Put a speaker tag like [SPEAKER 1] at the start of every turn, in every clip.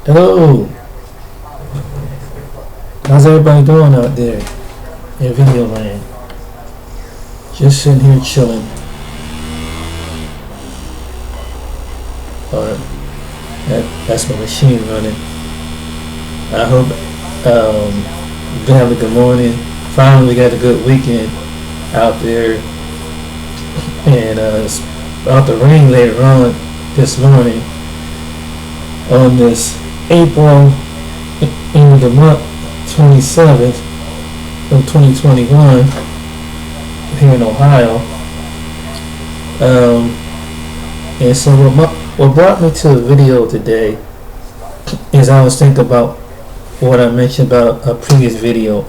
[SPEAKER 1] Hello, how's everybody doing out there in video land? Just sitting here chilling. That's my machine running. I hope you have a good morning. Finally, we got a good weekend out there, and it's about to rain later on this morning on this April in the month 27th of 2021 here in Ohio. And so what brought me to the video today is I was thinking about what I mentioned about a previous video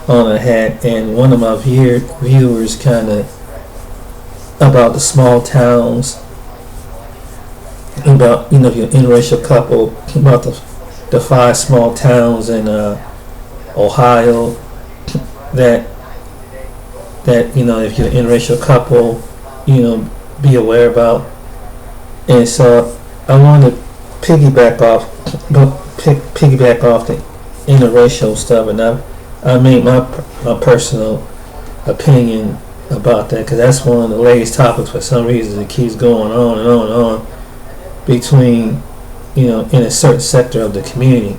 [SPEAKER 1] on a hat, and one of my viewers kind of about the small towns, about, if you're an interracial couple, about the 5 small towns in Ohio that if you're an interracial couple, be aware about. And so I wanted to piggyback off the interracial stuff, and I made my personal opinion about that, because that's one of the latest topics. For some reason it keeps going on and on and on between in a certain sector of the community.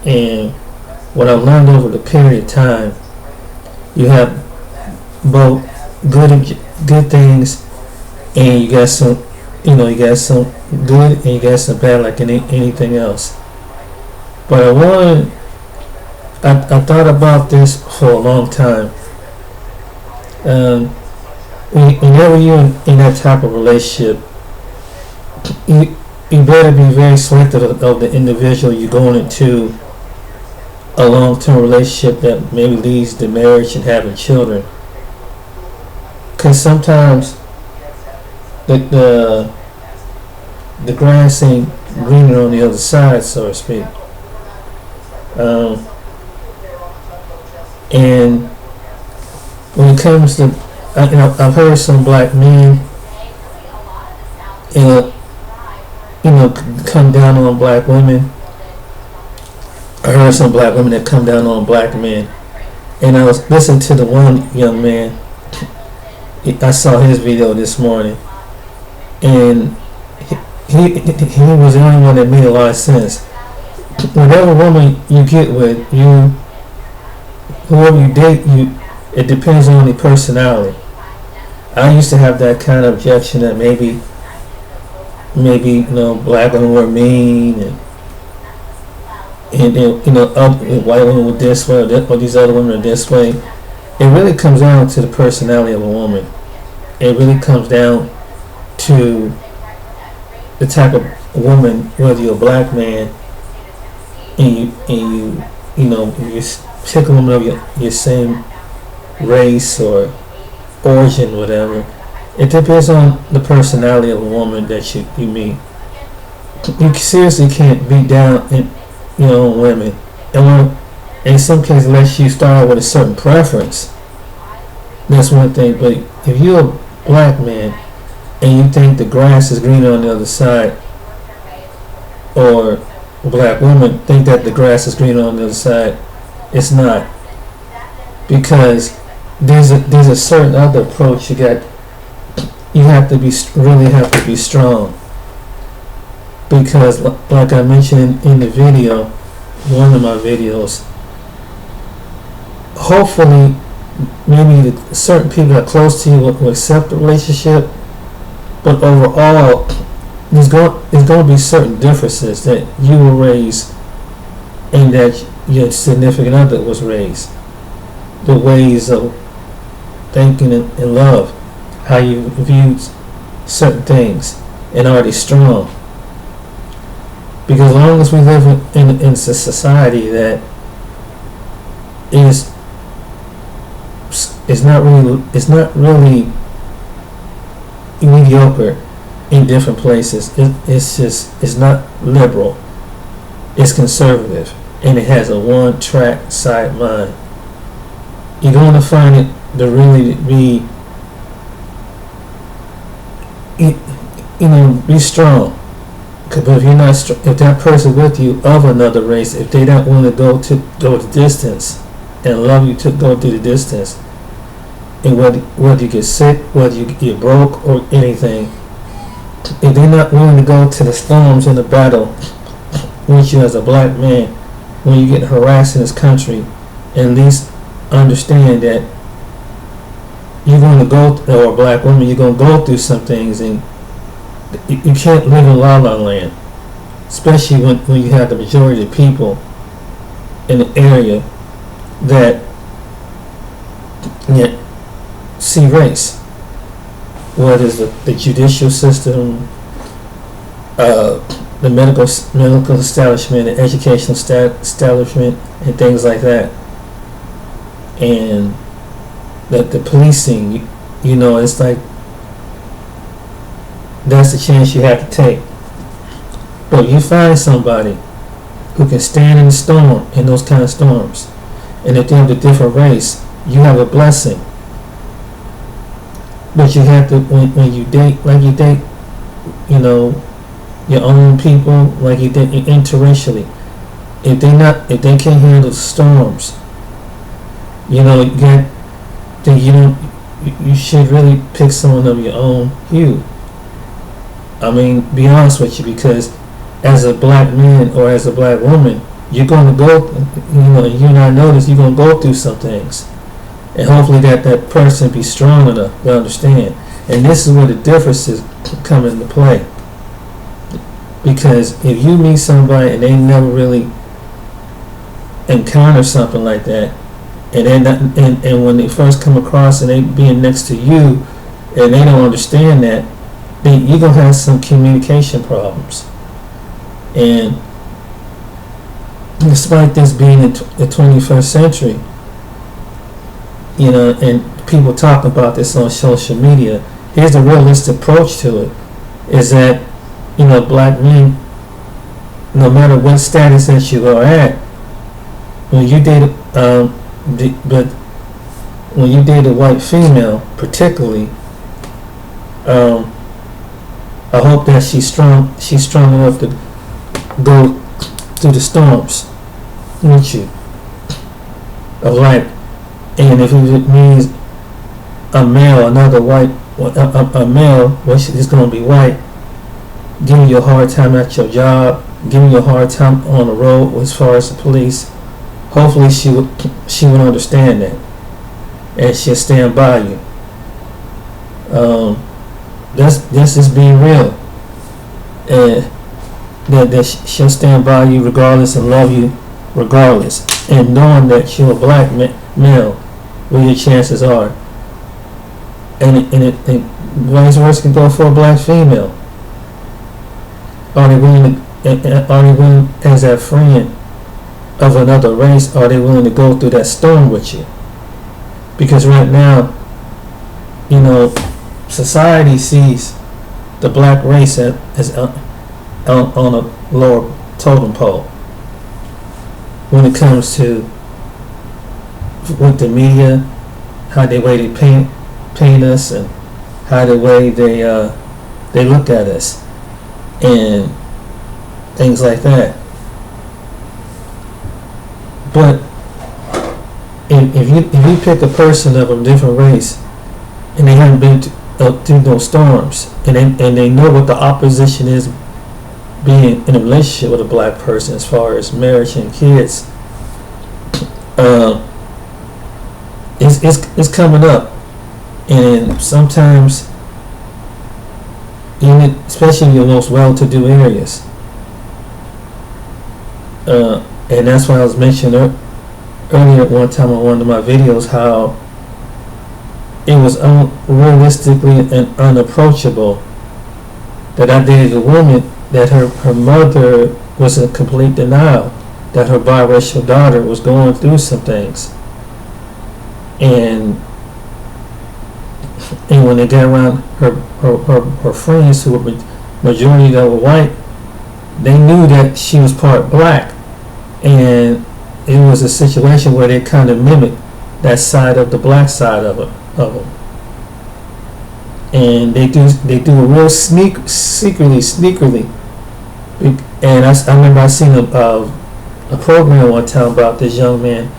[SPEAKER 1] And what I've learned over the period of time, you have both good things, and you got some good, and you got some bad, like anything else. But I thought about this for a long time. Whenever you're in that type of relationship, you better be very selective of the individual you're going into a long-term relationship that maybe leads to marriage and having children. Because sometimes the grass ain't greener on the other side, so to speak. And when it comes to, I've heard some black men, come down on black women. I heard some black women that come down on black men, and I was listening to the one young man. I saw his video this morning, and he was the only one that made a lot of sense. Whatever woman you get with, whoever you date, it depends on the personality. I used to have that kind of objection that maybe black women were mean, and white women were this way, or these other women are this way. It really comes down to the personality of a woman. It really comes down to the type of woman, whether you're a black man and you pick a woman of your same race or origin, whatever. It depends on the personality of a woman that you meet. You seriously can't beat down on women. And in some cases, unless you start with a certain preference, that's one thing. But if you're a black man and you think the grass is greener on the other side, or a black woman think that the grass is greener on the other side, it's not. Because there's a certain other approach you got. You really have to be strong, because like I mentioned in the video, one of my videos, hopefully maybe certain people that are close to you will accept the relationship, but overall there's going to be certain differences that you were raised and that your significant other was raised. The ways of thinking and love, how you view certain things, and are they strong? Because as long as we live in a society that is not really mediocre in different places, it's not liberal, it's conservative, and it has a one-track side mind. You're going to find it to really be be strong, But if you're not, if that person with you of another race, if they don't want to go the distance and love you to go through the distance, and whether you get sick, whether you get broke or anything, if they're not willing to go to the storms and the battle with you as a black man when you get harassed in this country, at least understand that you're going to go, or a black woman, you're going to go through some things, and you can't live in la la land, especially when you have the majority of people in the area that see race, whether it's the judicial system, the medical establishment, the educational establishment, and things like that, and the policing. It's like that's the chance you have to take. But you find somebody who can stand in the storm, in those kind of storms, and if they have a different race, you have a blessing. But you have to, when you date, like you date, your own people, like you date interracially. If they can't handle the storms, you should really pick someone of your own hue. I mean, be honest with you, because as a black man or as a black woman, you're going to go, you not notice, you're going to go through some things. And hopefully that person be strong enough to understand. And this is where the differences come into play. Because if you meet somebody and they never really encounter something like that, and when they first come across and they being next to you and they don't understand that, then you're going to have some communication problems. And despite this being in the 21st century, and people talk about this on social media, here's the realistic approach to it, is that, black men, no matter what status that you are at, when you date, when you date a white female, particularly, I hope that she's strong enough to go through the storms with you of life. And if it means a male, another white, a male, which is going to be white, giving you a hard time at your job, giving you a hard time on the road as far as the police, hopefully she would understand that, and she'll stand by you. That's just being real, and that she'll stand by you regardless and love you regardless, and knowing that you're a black male, what your chances are. And vice versa can go for a black female. Are they willing as that friend of another race, are they willing to go through that storm with you? Because right now, society sees the black race as on a lower totem pole when it comes to with the media, how they paint us, and how the way they look at us, and things like that. But if you pick a person of a different race and they haven't been through those storms, and they know what the opposition is being in a relationship with a black person as far as marriage and kids, it's coming up. And sometimes, especially in your most well-to-do areas, and that's why I was mentioning earlier at one time on one of my videos how it was unrealistically and unapproachable that I dated a woman that her mother was in complete denial that her biracial daughter was going through some things, and when they got around her friends who were majority that were white, they knew that she was part black, and it was a situation where they kind of mimicked that side of the black side of them, and they do a real sneakily I remember I seen a program one time about this young man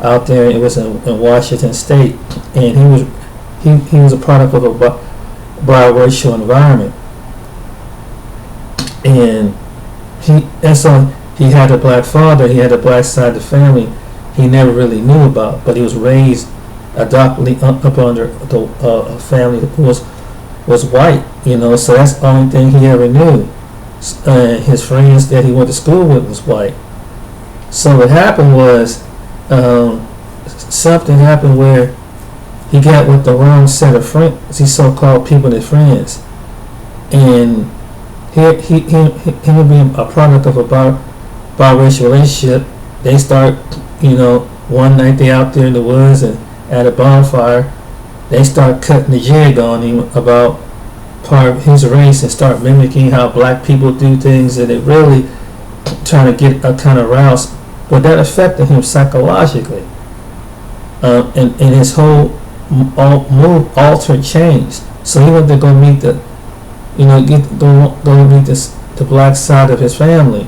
[SPEAKER 1] out there. It was in Washington State, and he was a product of a biracial environment, and so he had a black father, he had a black side of the family he never really knew about, but he was raised adopted up under a family who was white, so that's the only thing he ever knew. His friends that he went to school with was white. So what happened was, something happened where he got with the wrong set of friends, these so-called people as friends, and he being a product of a biracial relationship. They start, one night they out there in the woods and at a bonfire, they start cutting the jig on him about part of his race and start mimicking how black people do things, and it really trying to get a kind of rouse. But that affected him psychologically, and his whole mood altered, changed. So he went to go meet the black side of his family,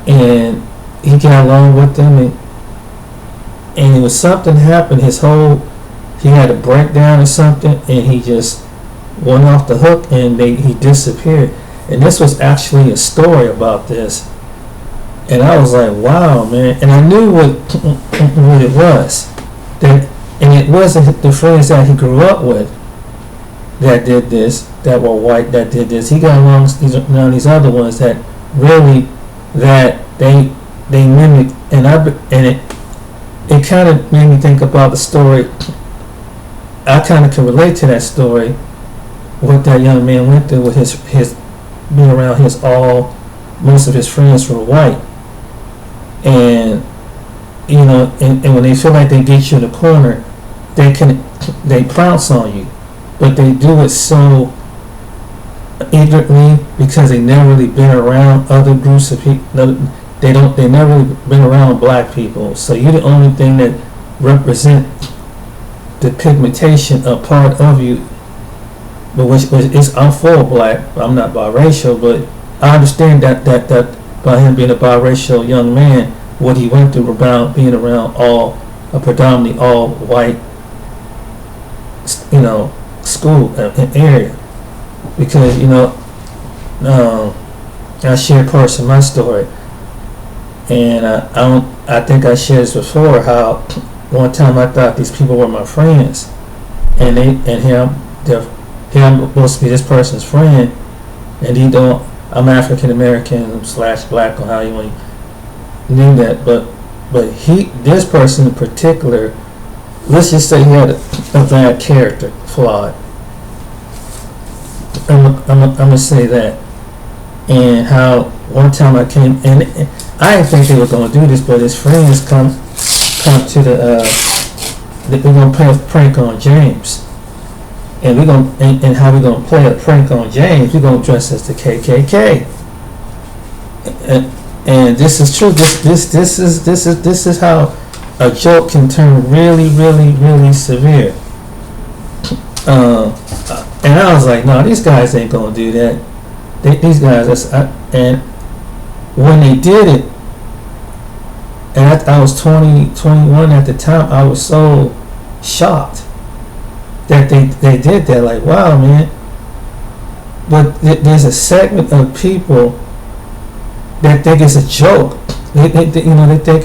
[SPEAKER 1] and he got along with them, and it was something happened. He had a breakdown or something, and he just went off the hook, and he disappeared. And this was actually a story about this, and I was like, wow, man. And I knew what it was, and it wasn't the friends that he grew up with that did this, that were white, that did this. He got along these other ones that really, that they mimicked, and it kind of made me think about the story. I kind of can relate to that story, what that young man went through with his being around most of his friends were white, and and when they feel like they get you in the corner, they pounce on you, but they do it so ignorantly because they never really been around other groups of people. They never really been around black people, so you're the only thing that represent the pigmentation a part of you, but which is, I'm full black, I'm not biracial, but I understand that by him being a biracial young man, what he went through about being around a predominantly all white school area, because I shared parts of my story, and I think I shared this before, how one time I thought these people were my friends, and here I'm supposed to be this person's friend, and I'm African American / black, or how you want to name that, but this person in particular, let's just say he had a bad character, flawed. I'm gonna say that, and how one time I came, and I didn't think they were gonna do this, but his friends come to we're gonna play a prank on James, and and how we're gonna play a prank on James, we're gonna dress as the KKK, and this is true. This is how a joke can turn really, really, really severe. And I was like, no, these guys ain't gonna do that. These guys, and when they did it, and I was 21 at the time, I was so shocked that they did that. Like, wow, man. But there's a segment of people that think it's a joke. They think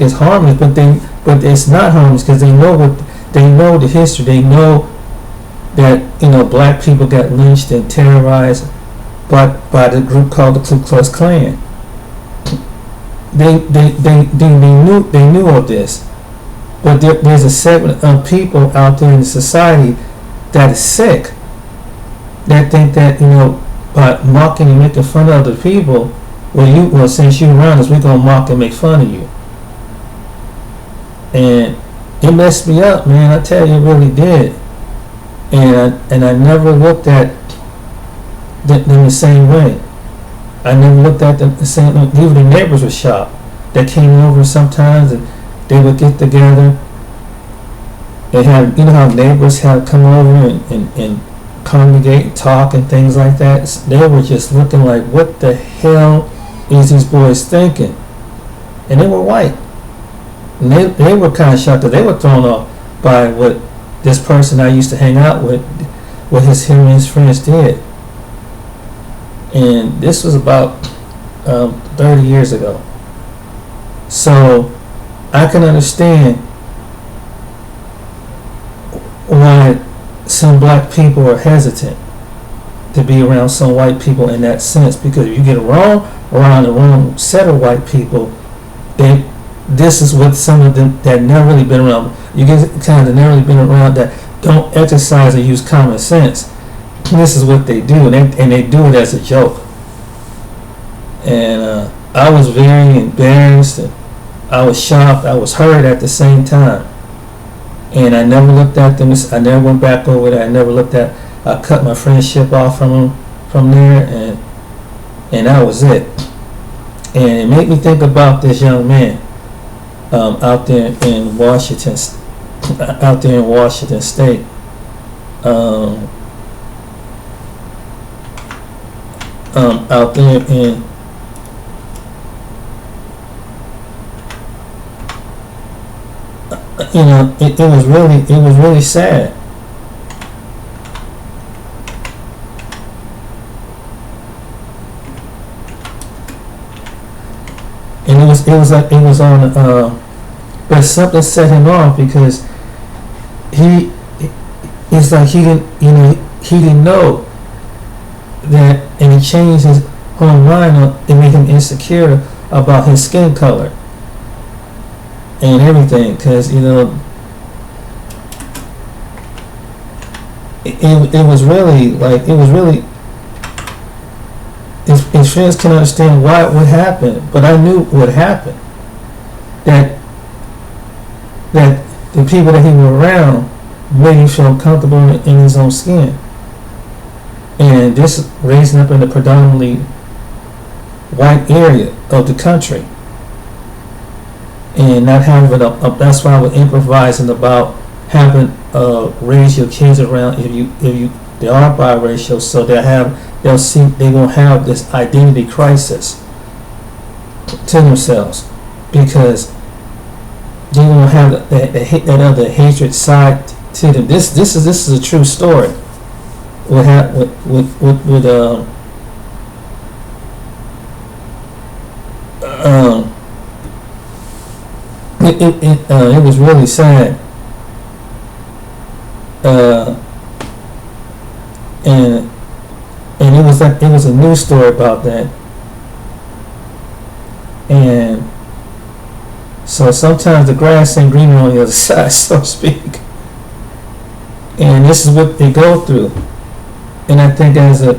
[SPEAKER 1] it's harmless, but it's not harmless, because they know the history. They know that black people got lynched and terrorized by the group called the Ku Klux Klan. They knew of this, but there's a segment of people out there in the society that is sick, that think that by mocking and making fun of other people, since you around us, we're gonna mock and make fun of you. And it messed me up, man. I tell you, it really did. And I never looked at them the same way. I never looked at them the same way. Even the neighbors were shocked. They came over sometimes, and they would get together. They had, how neighbors had come over and congregate and talk and things like that. They were just looking like, what the hell is these boys thinking? And they were white. And they were kind of shocked that they were thrown off by what this person I used to hang out with, what him and his friends did. And this was about 30 years ago. So I can understand why some black people are hesitant to be around some white people in that sense, because if you get around the wrong set of white people, this is what some of them that never really been around. You get kind of never really been around that don't exercise or use common sense. This is what they do, and they do it as a joke. And I was very embarrassed, and I was shocked, I was hurt at the same time. And I never looked at them. I never went back over that. I cut my friendship off from there, and that was it. And it made me think about this young man out there in Washington State. Out there in it was really sad. And it was on but something set him off, because it's like he didn't know that, and he changed his whole mind. It made him insecure about his skin color and everything, because it was really his friends can understand why it would happen, but I knew what happened, that the people that he was around made him feel comfortable in his own skin. And this raising up in the predominantly white area of the country, and not having that's why I was improvising about having raise your kids around, if you they are biracial, so they won't have this identity crisis to themselves, because they won't have that other hatred side to them. This is a true story. What happened with it was really sad, and it was a news story about that. And so sometimes the grass ain't greener on the other side, so to speak. And this is what they go through. And I think as a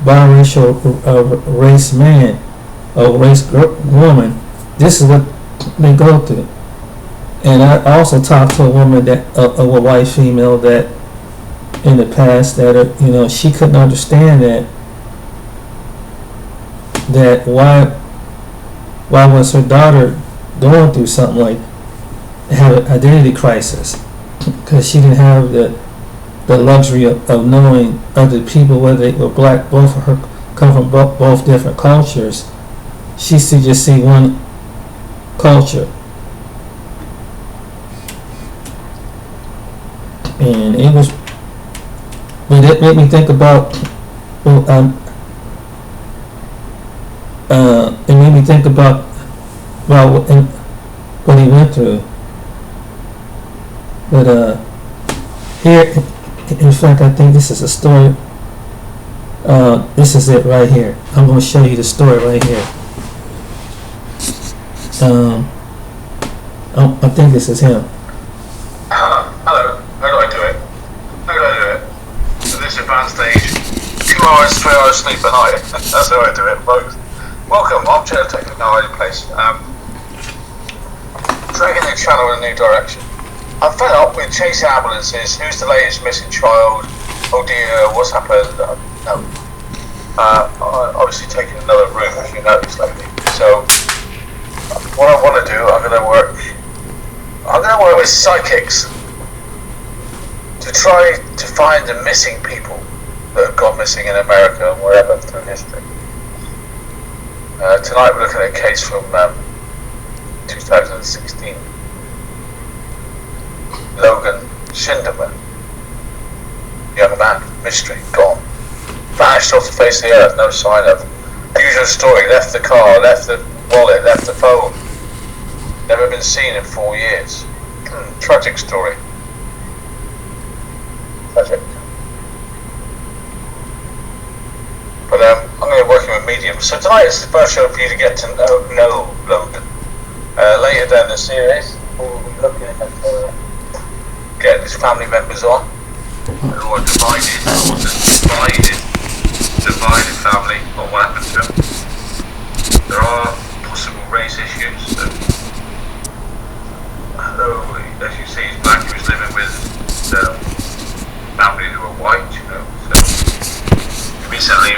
[SPEAKER 1] biracial race man or race woman, this is what they go through. And I also talked to a woman a white female that in the past that she couldn't understand that why was her daughter going through something like have an identity crisis, because she didn't have the luxury of knowing other people, whether they were black. Both of her come from both different cultures. She used to just see one culture, and it made me think about it made me think about what he went through. But here, in fact, I think this is a story. This is it right here. I'm going to show you the story right here. I think this is him.
[SPEAKER 2] Hello, how do I do it? So this advanced stage, 2 hours, 3 hours sleep a night. That's how I do it, folks. Welcome, armchair taking now in place. Dragging the channel in a new direction. I'm fed up with chasing ambulances. Who's the latest missing child? Oh dear, what's happened? No. Obviously taking another room, if you notice lately. So, what I want to do, I'm going to work with psychics to try to find the missing people that have gone missing in America and wherever through history. Tonight we're looking at a case from 2016. Logan Schinderman, young man, mystery, gone. Vanished off the face of the earth, no sign of. Usual story, left the car, left the wallet, left the phone. Never been seen in 4 years. Tragic story. Tragic. But I'm going to be working with mediums. So tonight is the first show for you to get to know Logan. Later down the series, we'll be looking at getting his family members on. Who are divided family on what happened to him. There are possible race issues. So, although, as you see, he's black, he was living with family who were white, you know. So he recently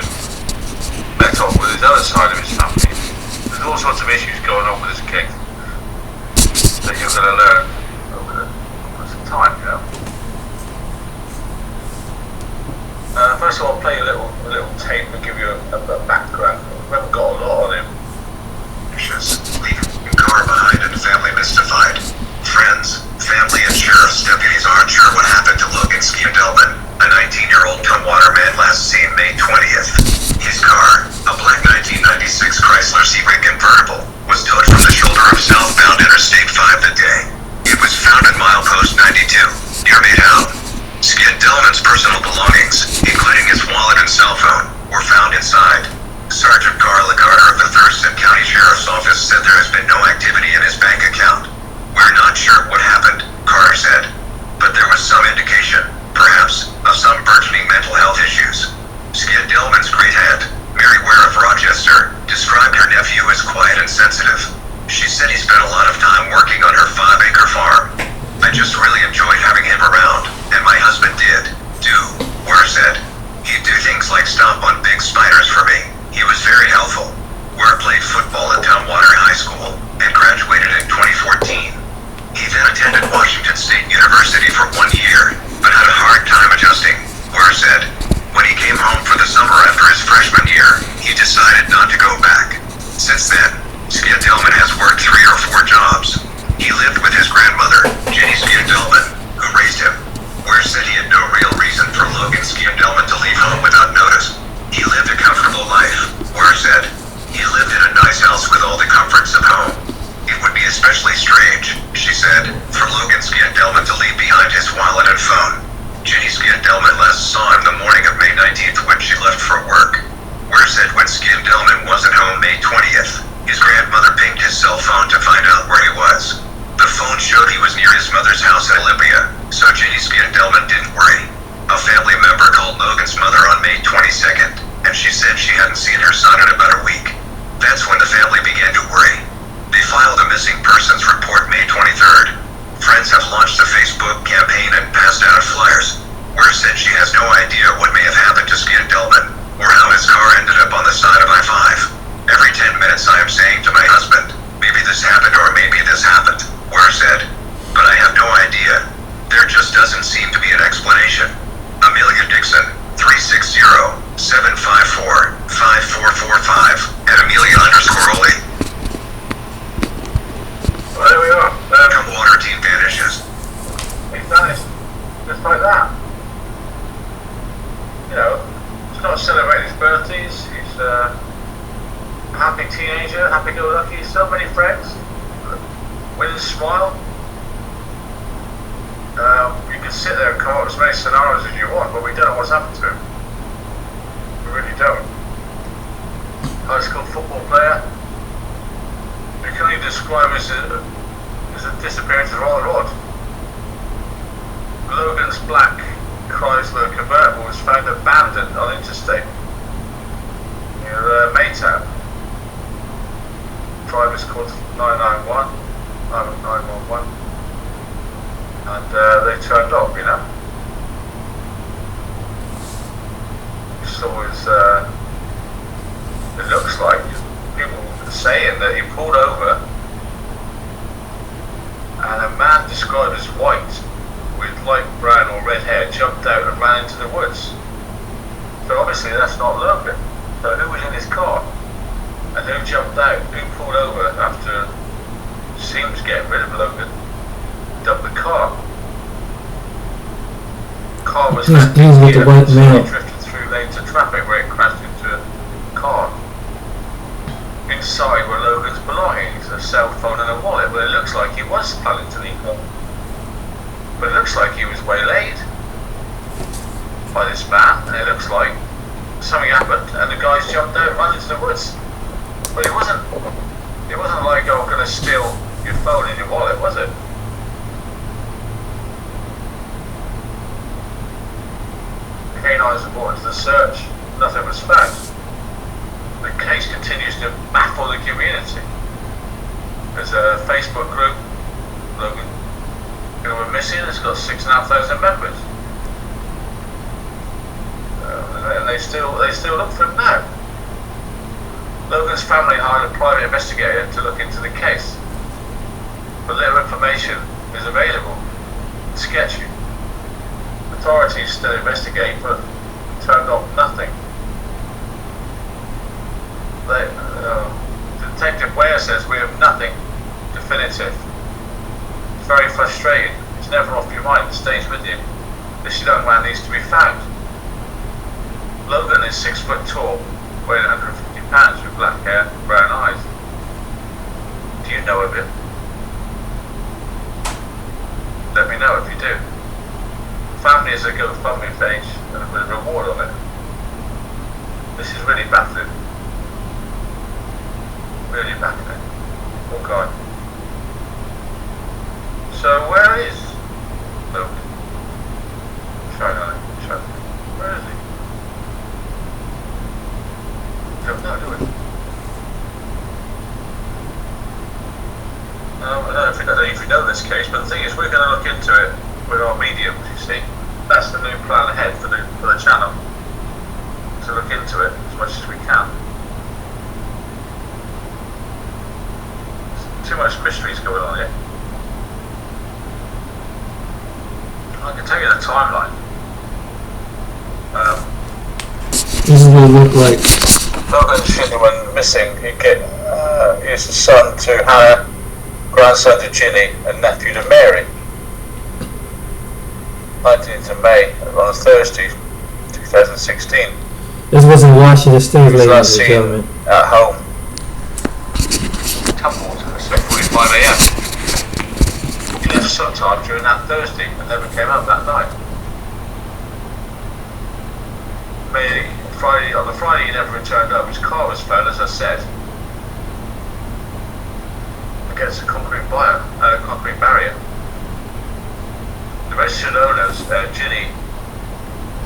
[SPEAKER 2] met up with his other side of his family. There's all sorts of issues going on with this kid that you're going to learn over some time, you know. First of all, I'll play a little tape and give you a background. We haven't got a lot on him. Leaving car behind and family mystified. Friends, family, and sheriff's deputies aren't sure what happened to Logan Skeedelman, a 19-year-old Tumwater man last seen May 20th. His car, a black 1996 Chrysler Sebring convertible, was towed from the shoulder of southbound Interstate 5 that day. It was found at milepost 92, near Maytown. Skeedelman's personal belongings, including his wallet and cell phone, were found inside. Sergeant Carl Lagarder of the Thurston County Sheriff's Office said there has been no activity in his bank account. We're not sure what happened, Carter said, but there was some indication, perhaps, of some burgeoning mental health issues. Skeedelman's great aunt, Mary Ware of Rochester, described her nephew as quiet and sensitive. She said he spent a lot of time working on her 5-acre farm. I just really enjoyed having him around, and my husband did, too, Ware said. He'd do things like stomp on big spiders for me. He was very helpful. Ware played football at Tumwater High School and graduated in 2014. He then attended Washington State University for 1 year, but had a hard time adjusting, Ware said. When he came home for the summer after his freshman year, he decided not to go back. Since then, Skeedelman has worked 3 or 4 jobs. He lived with his grandmother, Jenny Skeedelman, who raised him. Ware said he had no real reason for Logan Skeedelman to leave home without notice. He lived a comfortable life, Ware said. He lived in a nice house with all the comforts of home. It would be especially strange, she said, for Logan Skeedelman to leave behind his wallet and phone. Jenny Skeedelman last saw him the morning of May 19th when she left for work. Ware said when Skeedelman wasn't home May 20th, his grandmother pinged his cell phone to find out where he was. The phone showed he was near his mother's house in Olympia, so Jenny Skeedelman didn't worry. A family member called Logan's mother on May 22nd, and she said she hadn't seen her son in about a week. That's when the family began to worry. They filed a missing persons report May 23rd. Friends have launched a Facebook campaign and passed out flyers. Ware said she has no idea what may have happened to Skeedelman, or how his car ended up on the side of I-5. Every 10 minutes I am saying to my husband, maybe this happened or maybe this happened, Ware said. But I have no idea. There just doesn't seem to be an explanation. Amelia Dixon, 360-754-5445, at Amelia_Oli. Well, there we are. Water team vanishes. He's vanished. Just like that. You know, he's not celebrating his birthdays. He's a happy teenager, happy-go-lucky, so many friends. With his smile. You can sit there and come up with as many scenarios as you want, but we don't know what's happened to him. We really don't. High school football player. You can only describe as a disappearance is rather odd. Logan's black Chrysler convertible was found abandoned on interstate near Maytown. Drivers called 911, and they turned up, you know. So it looks like people saying that he pulled over and a man described as white with light brown or red hair jumped out and ran into the woods. So obviously that's not Logan. So who was in his car? And who jumped out? Who pulled over after seemed to get rid of Logan? Dumped the car. Car was left
[SPEAKER 1] He's with the white male.
[SPEAKER 2] drifted through lanes of traffic where it crashed into a car. Inside were Logan's belongings, a cell phone and a wallet. Well, it looks like he was planning to leave home. But it looks like he was waylaid by this man, and it looks like something happened and the guys jumped out and ran into the woods. But it wasn't like, oh, I'm going to steal your phone and your wallet, was it? Canines were brought into the search. Nothing was found. The case continues to baffle the community. There's a Facebook group, Logan, who were missing. It's got 6,500 members, and they still look for him now. Logan's family hired a private investigator to look into the case, but little information is available. It's sketchy. Authorities still investigate, but turned up nothing. Detective Ware says we have nothing definitive. It's very frustrating. It's never off your mind. It stays with you. This young man needs to be found. Logan is 6 foot tall, weighing 150 pounds, with black hair and brown eyes. Do you know of him? Let me know if you do. Family has a GoFundMe page and with a reward on it. This is really baffling. Really baffling. Oh God. So where is Luke? Shine on it. Where is he? Don't know, do we? I don't know if you know this case, but the thing is, we're going to look into it with our mediums, you see. That's the new plan ahead for the channel, to look into it as much as we can. There's too much mysteries going on here. I can tell you the timeline.
[SPEAKER 1] This is what it looked like.
[SPEAKER 2] Logan Shinny went missing. He's the son to Hannah, grandson to Ginny, and nephew to Mary. 19th of May, on a Thursday, 2016.
[SPEAKER 1] This was in Washington State, ladies and
[SPEAKER 2] seen
[SPEAKER 1] gentlemen.
[SPEAKER 2] At home. Tumbled at 6:45 a.m. He left sometime during that Thursday and never came out that night. On the Friday he never returned home. His car was found, as I said, against a concrete barrier. The registered owners, Ginny,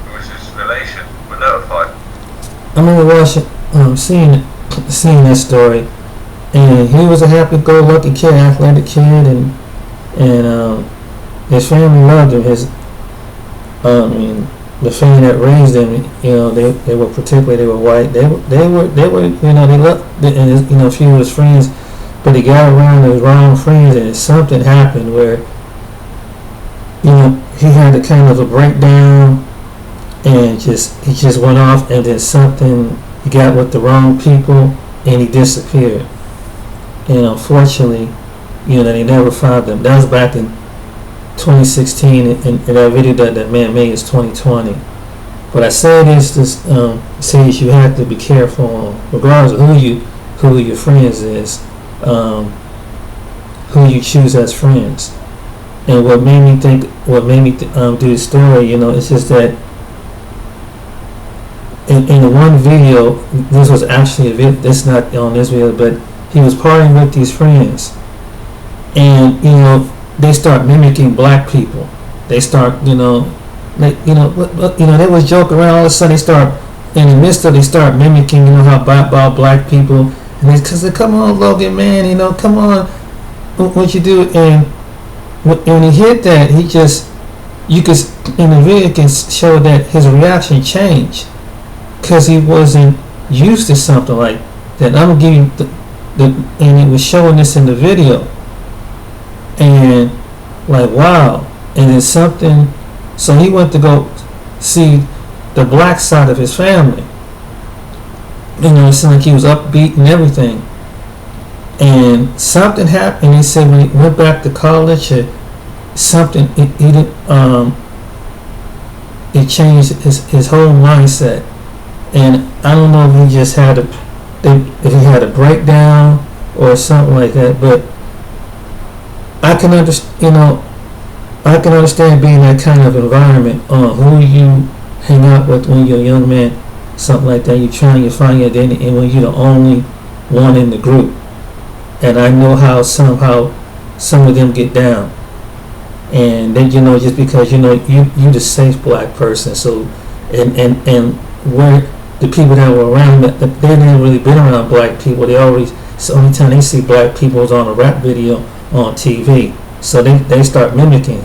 [SPEAKER 2] who was his relation, were notified.
[SPEAKER 1] I remember seeing that story, and he was a happy-go-lucky kid, athletic kid, and his family loved him. The family that raised him, they were particularly, they were white. They were, they loved, and a few of his friends, but he got around the wrong friends, and something happened where, he had a kind of a breakdown, and he just went off, and then he got with the wrong people, and he disappeared. And unfortunately, they never found him. That was back in 2016, and that video that man made is 2020. But I say this says you have to be careful, regardless of who your friends is, who you choose as friends. And what made me do the story, it's just that in the one video, this was actually a video, this not on this video, but he was partying with these friends, and they start mimicking black people. They start, they was joking around. All of a sudden, they start in the midst of. They start mimicking, how about black people, and because they come on, Logan, man, come on, what you do, and when he hit that, you could in the video can show that his reaction changed, because he wasn't used to something like that. I'm gonna give you and it was showing this in the video. And like, wow. And then so he went to go see the black side of his family, it seemed like he was upbeat and everything. And something happened. He said when he went back to college, something he didn't. It changed his whole mindset. And I don't know if he just had if he had a breakdown or something like that. But I can understand. I can understand being in that kind of environment. Who you hang out with when you're a young man, something like that. You're trying to find your identity, and when you're the only one in the group. And I know how somehow some of them get down, and then just because you the safe black person. So and where the people that were around, they didn't really been around black people. They always, it's the only time they see black people is on a rap video on TV. So they start mimicking,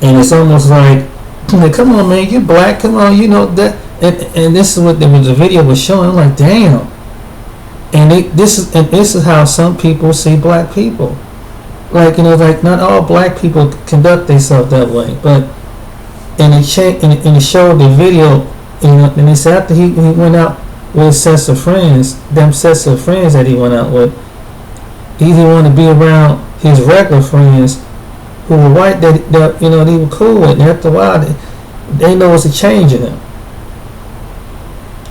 [SPEAKER 1] and it's almost like, come on man, you're black, come on, that. And this is what the video was showing. I'm like, damn. And this is how some people see black people. Like like not all black people conduct themselves that way. But in the show, the video, and they said after he went out with sets of friends, them sets of friends that he went out with, he didn't want to be around his regular friends who were white that they were cool with. And after a while, they noticed a change in them.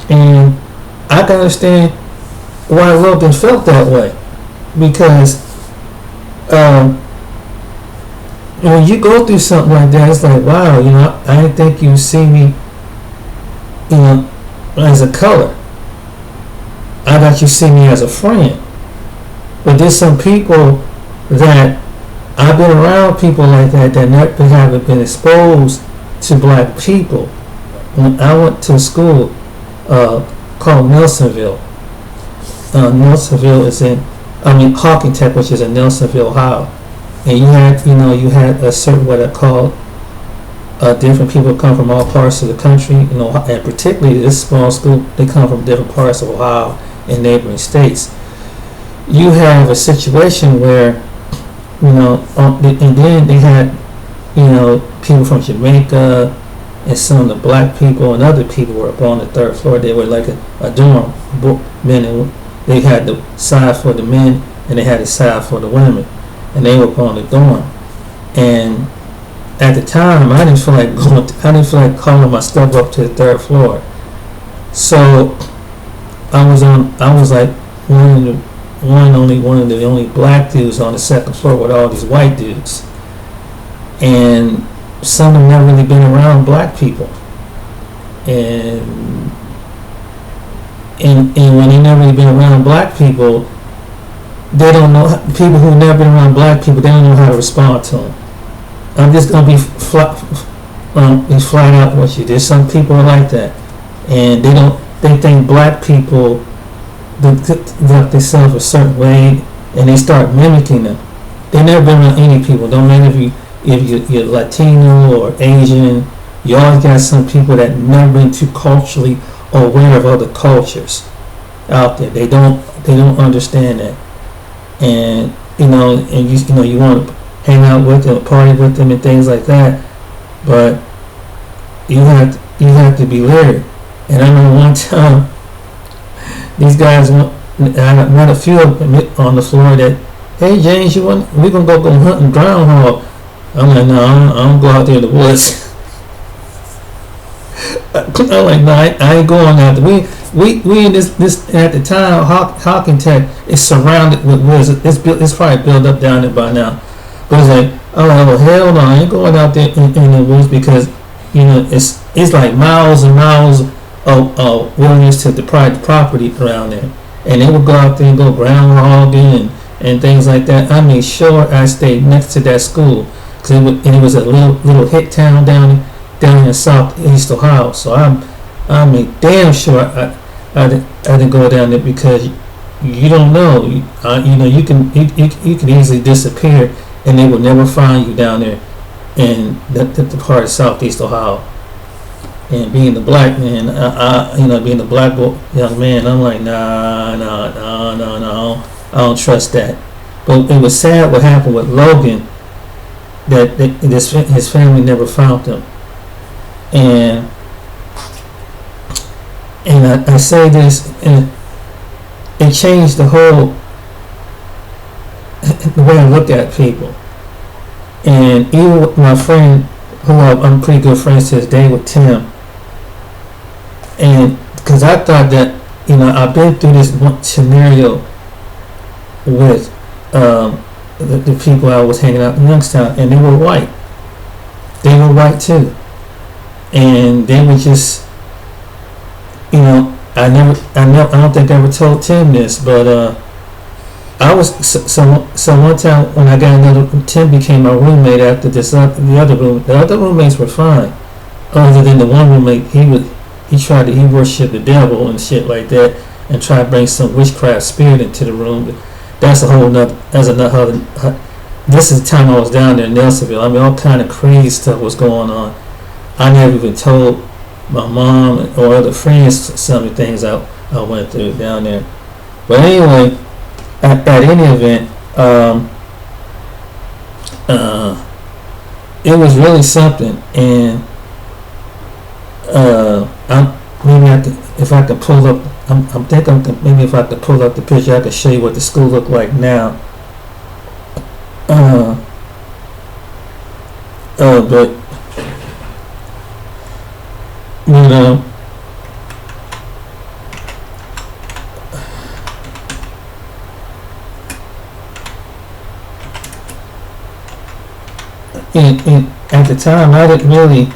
[SPEAKER 1] And I can understand why Logan felt that way, because when you go through something like that, it's like, wow, I didn't think you see me, as a color. I thought you see me as a friend. But there's some people that I've been around people like that never haven't been exposed to black people. When I went to a school called Nelsonville. Nelsonville is Hawking Tech, which is in Nelsonville, Ohio. And you had a certain, what I call, different people come from all parts of the country, and particularly this small school, they come from different parts of Ohio and neighboring states. You have a situation where, and then they had, people from Jamaica, and some of the black people and other people were up on the third floor. They were like a dorm, men and they had the side for the men and they had the side for the women, and they were up on the dorm. And at the time, I didn't feel like calling my stuff up to the third floor. So I was like one of the only black dudes on the second floor with all these white dudes, and some have never really been around black people, and when they never really been around black people, they don't know, people who've never been around black people, they don't know how to respond to them. I'm just gonna be flat out with you. There's some people are like that, and they think black people conduct themselves a certain way, and they start mimicking them. They never been around any people. Don't matter if you're Latino or Asian, you always got some people that never been too culturally aware of other cultures out there. They don't understand that, and you want to hang out with them, party with them, and things like that. But you have to be leery. And I remember one time, these guys, I met a few of them on the floor that, hey James, we're gonna go hunting groundhog. I'm like, no, I don't go out there in the woods. I'm like, no, I ain't going out there. We in this at the time, Hawking Tech is surrounded with woods. It's probably built up down there by now. But it's like, I'm like, oh hell no, I ain't going out there in the woods, because it's like miles and miles of wilderness to the private property around there. And they would go out there and go groundhogging and things like that. I made sure I stayed next to that school, because it was a little hick town down in southeast Ohio. So I made damn sure I didn't go down there, because you don't know. You can easily disappear, and they will never find you down there in the part of southeast Ohio. And being the black man, being the black young man, I'm like, no, I don't trust that. But it was sad what happened with Logan, that his family never found him. And And I say this, and it changed the whole the way I look at people. And even with my friend, who I'm pretty good friends to this day with, Tim, and because I thought that, I've been through this one scenario with the people I was hanging out in Youngstown, and they were white. They were white too, and they were just, I don't think I ever told Tim this, but I was so one time when I got another, Tim became my roommate after this. The other roommates were fine, other than the one roommate. He worshipped the devil and shit like that, and tried to bring some witchcraft spirit into the room. But that's a whole nother. This is the time I was down there in Nelsonville. I mean, all kind of crazy stuff was going on. I never even told my mom or other friends some of the things I went through down there. But anyway, at any event, it was really something, and if I could pull up, maybe if I could pull up the picture, I could show you what the school looked like now. But at the time, I didn't really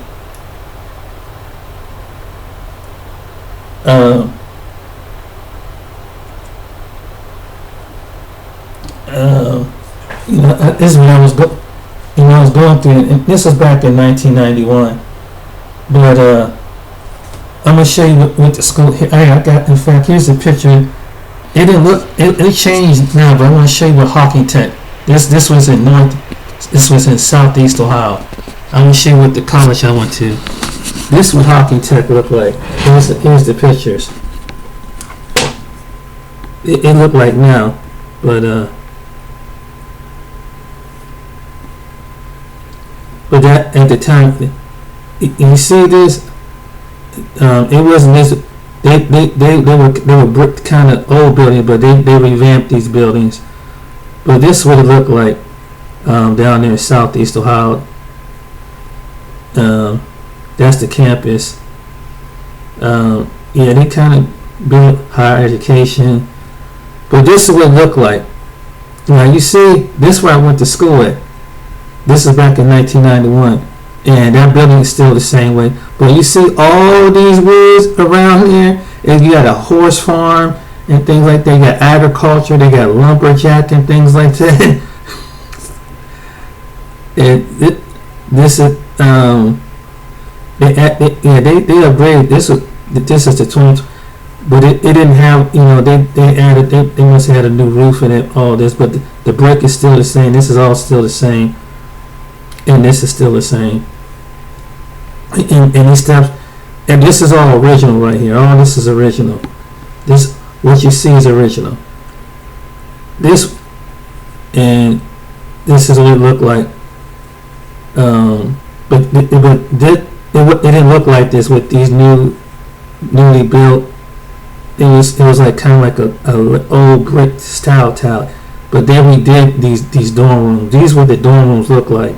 [SPEAKER 1] this is when I was going through it, and this was back in 1991. But I'm gonna show you what the school. I got. In fact, here's a picture. It didn't look. It changed now, but I want to show you what Hawking Tech. This was in Southeast Ohio. I'm gonna show you what the college I went to. This is what Hawking Tech looked like. Here's the pictures. It looked like now, but that at the time, you see this. It wasn't this. They were brick kind of old buildings, but they revamped these buildings. But this is what it looked like down there in Southeast Ohio. That's the campus. They kind of built higher education. But this is what it looked like. Now you see, this is where I went to school at. This is back in 1991. And that building is still the same way. But you see all these woods around here, and you got a horse farm and things like that. You got agriculture, they got lumberjack and things like that. And this is they upgraded. This is the 20, but it didn't have, they must have had a new roof in it, all this, but the brick is still the same. This is all still the same, and this is still the same. And these steps, and this is all original right here. All this is original. This, what you see, is original. This, and this is what it looked like. But it didn't look like this with these newly built. It was like kind of like a old brick style tower. But then we did these dorm rooms. These were the dorm rooms look like.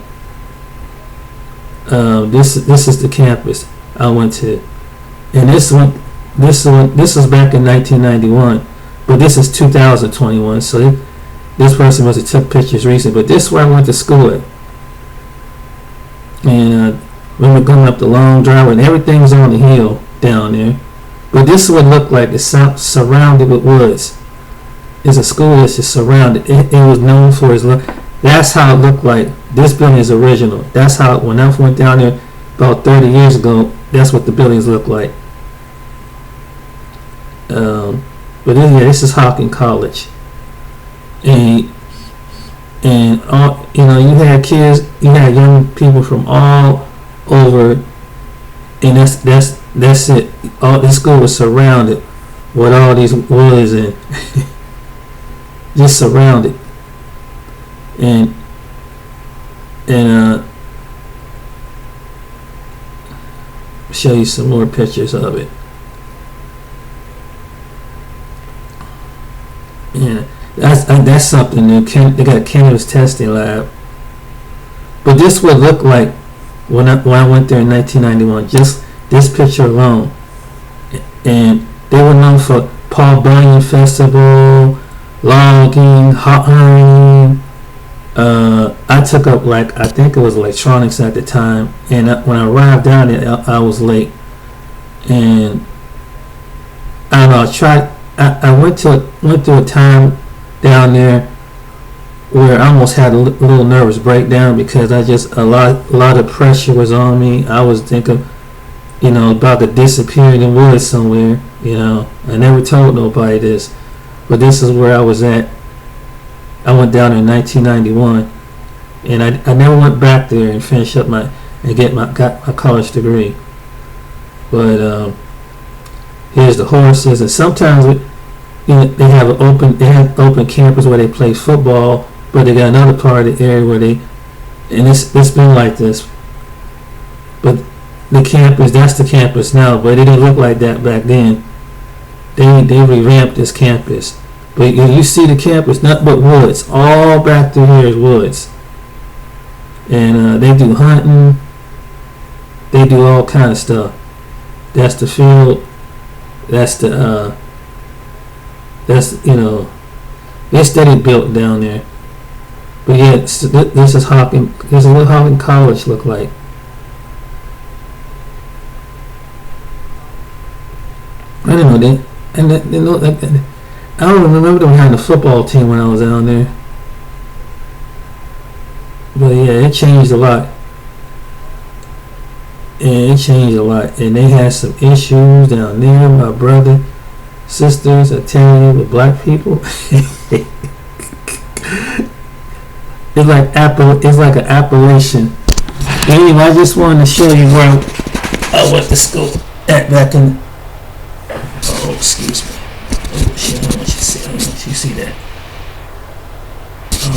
[SPEAKER 1] This is the campus I went to, and this was back in 1991, but this is 2021. So this person must have took pictures recent. But this is where I went to school at, and we were going up the long driveway, and everything's on the hill down there. But this is what it looked like. It's surrounded with woods. It's a school that's just surrounded. It was known for its look. That's how it looked like. This building is original. That's how, when I went down there about 30 years ago, that's what the buildings look like. But this is Hawking College. And all, you had kids, you had young people from all over, and that's it. All this school was surrounded with all these woods and just surrounded. And show you some more pictures of it. Yeah, that's something new. They got a cannabis testing lab, but this would look like when I went there in 1991. Just this picture alone, and they were known for Paul Bunyan Festival, logging, hot hiring. I took up I think it was electronics at the time, and when I arrived down there, I was late, and I don't know. I went through a time down there where I almost had a little nervous breakdown because a lot of pressure was on me. I was thinking, about to disappear in the woods somewhere. I never told nobody this, but this is where I was at. I went down in 1991, and I never went back there and finished up got my college degree. But here's the horses, and sometimes they have open campus where they play football, but they got another part of the area where it's been like this. But that's the campus now, but it didn't look like that back then. They revamped this campus. But you see the campus, nothing but woods. All back through here is woods. And they do hunting. They do all kind of stuff. That's the field. It's steady built down there. But yeah, this is Hawking. This is what Hawking College look like. I don't know that. And they look like that. I don't remember them having a football team when I was down there. But yeah, it changed a lot. And they had some issues down there. My brother, sisters, I tell you, with black people. It's like an appellation. Anyway, I just wanted to show you where I went to school at back in. Oh, excuse me. Oh shit! I don't want you see that. Oh.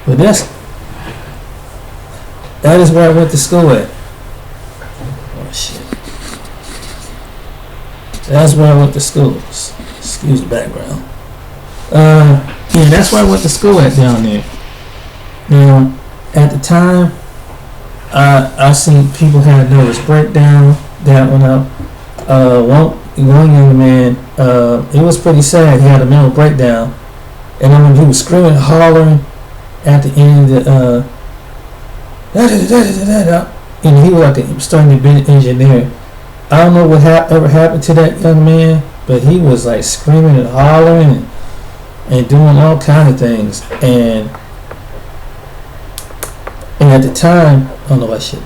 [SPEAKER 1] But that is where I went to school at. Oh shit! That's where I went to school. Excuse the background. Yeah, that's where I went to school at down there. Now, at the time, I seen people had a nervous breakdown. That went up. One young man, it was pretty sad. He had a mental breakdown, and I remember he was screaming, and hollering at the end of the and he was starting to be an engineer. I don't know what ever happened to that young man, but he was like screaming and hollering and doing all kind of things. And at the time, I don't know why shit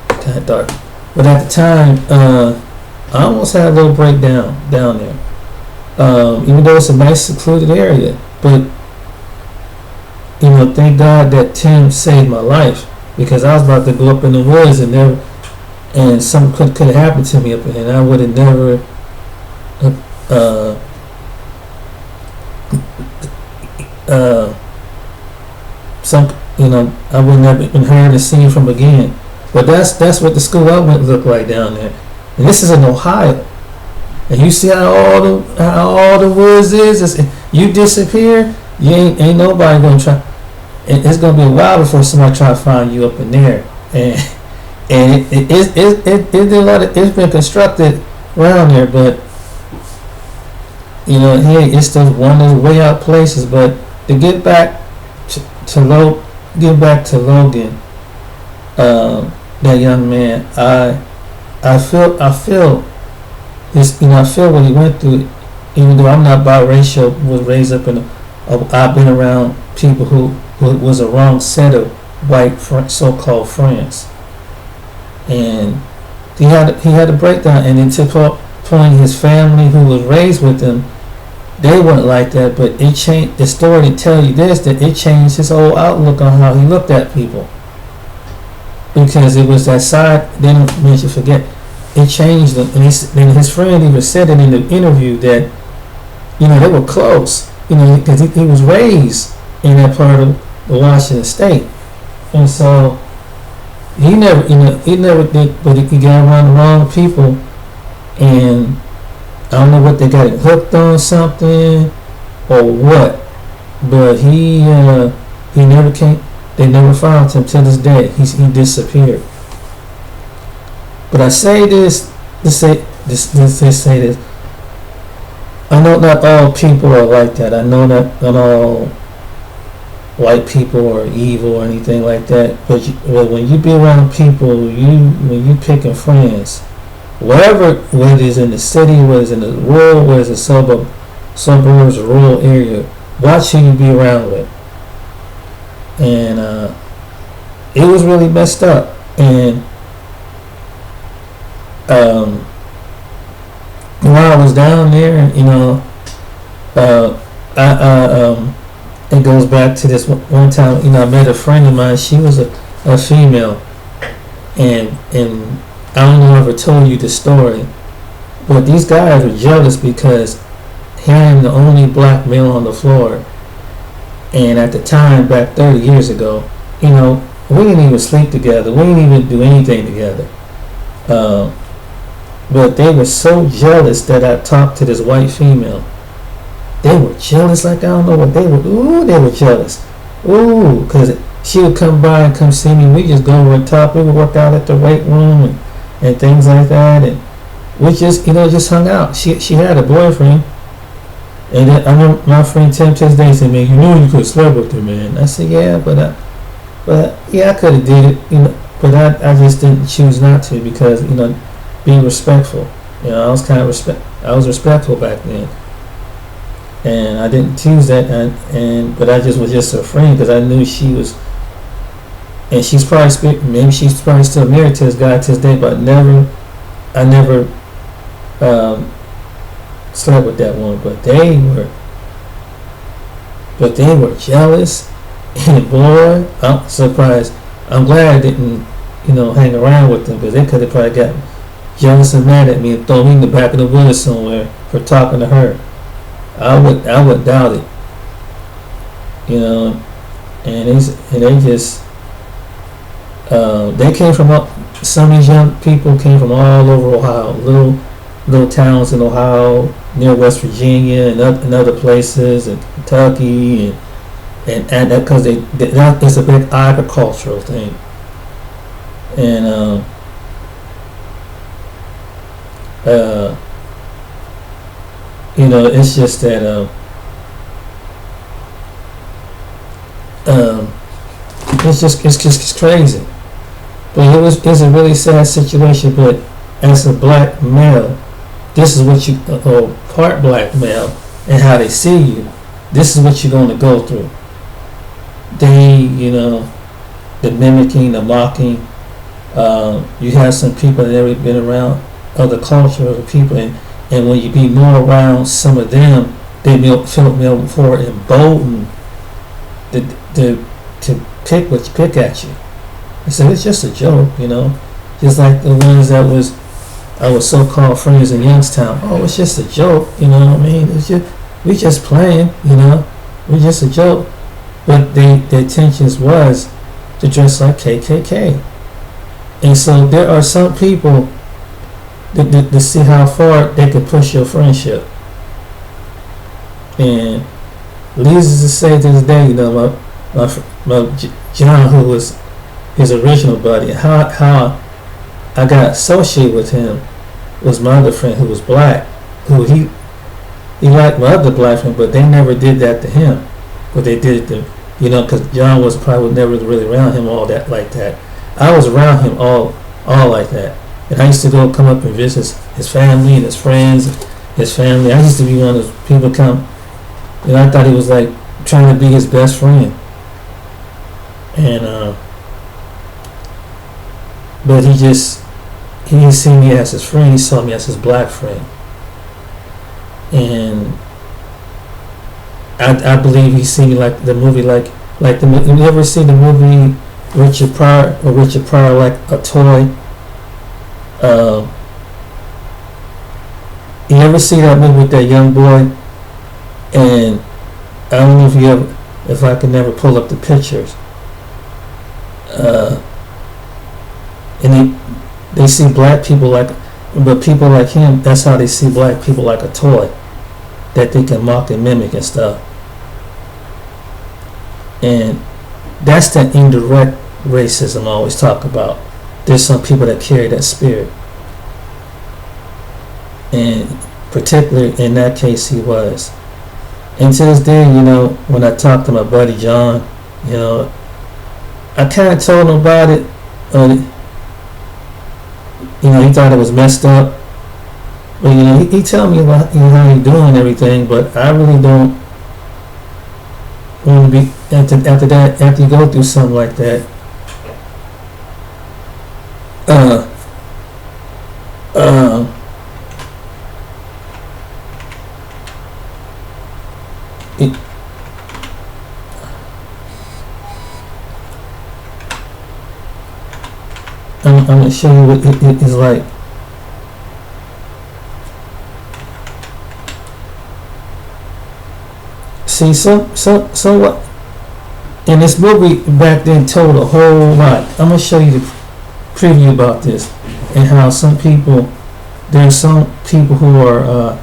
[SPEAKER 1] kind of dark, but at the time, I almost had a little breakdown down there. Even though it's a nice secluded area, but thank God that Tim saved my life, because I was about to go up in the woods and something could have happened to me up in there, and I would have never I wouldn't have been heard and seen from again. But that's what the school I went looked like down there. And this is in Ohio. And you see how all the woods is? You disappear, you ain't nobody gonna try. It's gonna be a while before somebody try to find you up in there. And it's been constructed around there, but hey, it's still one of those way out places. But to get back to Logan, that young man, I feel this, I feel what he went through. Even though I'm not biracial, was raised up I've been around people who was a wrong set of white so-called friends, and he had a breakdown. And then to point, his family who was raised with him, they weren't like that, but it changed the story to tell you this, that it changed his whole outlook on how he looked at people, because it was that side. They don't mention forget. It changed him, and his friend even said it in the interview that they were close, because he was raised in that part of the Washington State, and so he never did, but he got around the wrong people, and I don't know what they got him hooked on something or what, but he never came. They never found him till this day. He disappeared. But I say this to say this. I know not all people are like that. I know not all white people are evil or anything like that. But when you be around people, when you picking friends, whether it's in the city, whether it's in the rural, whether it's a suburbs, rural area, watch who you be around with. And it was really messed up. And while I was down there, it goes back to this one time. I met a friend of mine. She was a female, and I don't know if I ever told you the story, but these guys were jealous because he am the only black male on the floor. And at the time, back 30 years ago, we didn't even sleep together. We didn't even do anything together. But they were so jealous that I talked to this white female. They were jealous like I don't know what they were. Ooh, they were jealous. Ooh, because she would come by and come see me. We just go over and talk. We would work out at the weight room and things like that. And we just, just hung out. She had a boyfriend. And then I remember my friend Tim to this day said, "Man, you could have slept with her, man." I said, "Yeah, but yeah, I could have did it, but I just didn't choose not to because, be respectful. I was respectful back then, and I didn't choose that, but I just was just her friend because I knew she was, and she's probably still married to this guy to this day, but I never slept with that woman, but they were jealous, and boy, I'm surprised. I'm glad I didn't, hang around with them because they could have probably got jealous and mad at me and throw me in the back of the woods somewhere for talking to her. I would doubt it, and they just they came from some of these young people came from all over Ohio, little towns in Ohio, near West Virginia and other places, and Kentucky, and that because it's a big agricultural thing, and it's just that it's just crazy. But it's a really sad situation. But as a black male, this is what you, or part black male, and how they see you, this is what you're going to go through. The mimicking, the mocking. You have some people that never been around other culture, other people, and when you be more around some of them, they feel more emboldened to pick at you. I said it's just a joke, just like the ones that was our so-called friends in Youngstown. Oh, it's just a joke, what I mean? We just playing, we just a joke. But the intentions was to dress like KKK, and so there are some people to see how far they could push your friendship. And needless to say, to this day, my John, who was his original buddy, how I got associated with him was my other friend who was black, who he liked my other black friend, but they never did that to him. But they did it to, because John was probably never really around him all that like that. I was around him all like that. And I used to come up and visit his family and his friends, his family. I used to be one of those people come, I thought he was like trying to be his best friend. And but he didn't see me as his friend. He saw me as his black friend. And I believe he see me like the movie, like the. You ever see the movie Richard Pryor like a toy? You ever see that movie with that young boy? And I don't know if I can never pull up the pictures. And they see black people like But people like him, that's how they see black people, like a toy that they can mock and mimic and stuff. And that's the indirect racism I always talk about. There's some people that carry that spirit. And particularly in that case, he was. And to this day, when I talked to my buddy John, I kind of told him about it. He thought it was messed up. But, he tell me about how he doing and everything, but I really don't want to be, after you go through something like that, I'm going to show you what it is like. See, what in this movie back then told a whole lot. I'm going to show you the preview about this and how there's some people who are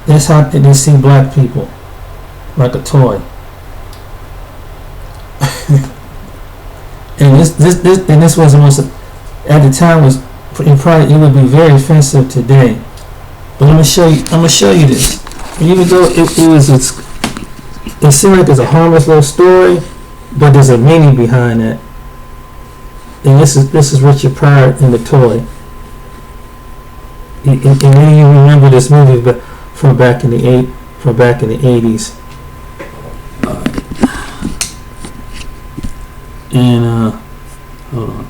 [SPEAKER 1] that's how they see black people, like a toy. And this was the most, at the time, it would be very offensive today. But I'm gonna show you this. Even though it seemed like it's a harmless little story, but there's a meaning behind that. And this is Richard Pryor in The Toy. And many of you remember this movie, but from back in the 80s. And hold on.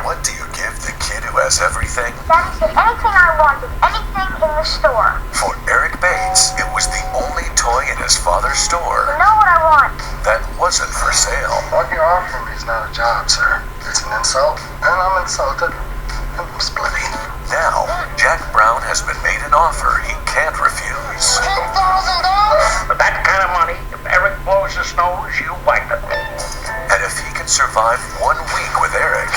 [SPEAKER 3] What do you give the kid who has everything?
[SPEAKER 4] Daddy said anything I wanted, anything in the store.
[SPEAKER 3] For Eric Bates, it was the only toy in his father's
[SPEAKER 4] You
[SPEAKER 3] store
[SPEAKER 4] know what I want.
[SPEAKER 3] that wasn't for sale.
[SPEAKER 5] What you're offering is not a job, sir. It's an insult, and I'm insulted. I'm splitting.
[SPEAKER 3] Now, Jack Brown has been made an offer he can't refuse.
[SPEAKER 5] $10,000?
[SPEAKER 6] With that kind of money, if Eric blows his nose, you wipe it.
[SPEAKER 3] And if he can survive 1 week with Eric,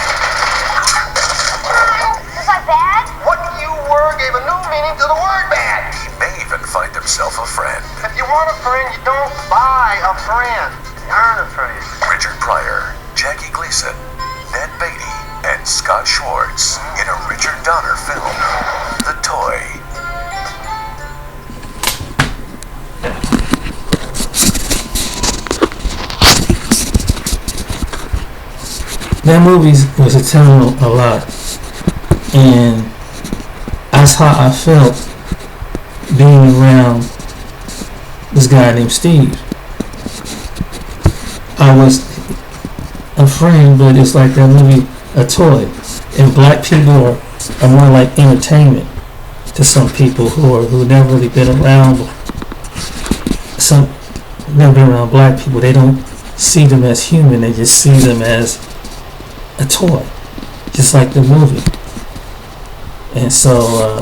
[SPEAKER 4] Was I bad?
[SPEAKER 5] What you were gave a new meaning to the word bad.
[SPEAKER 3] he may even find himself a friend.
[SPEAKER 5] If you want a friend, you don't buy a friend. You earn a friend.
[SPEAKER 3] Richard Pryor, Jackie Gleason, Ned Beatty, and Scott Schwartz in a Richard Donner film, The Toy.
[SPEAKER 1] That movie was telling a lot, and that's how I felt being around this guy named Steve. I was a friend, but it's like that movie, A Toy. And black people are more like entertainment to some people who never really been around. Never been around black people. They don't see them as human. They just see them as a toy, just like the movie. And so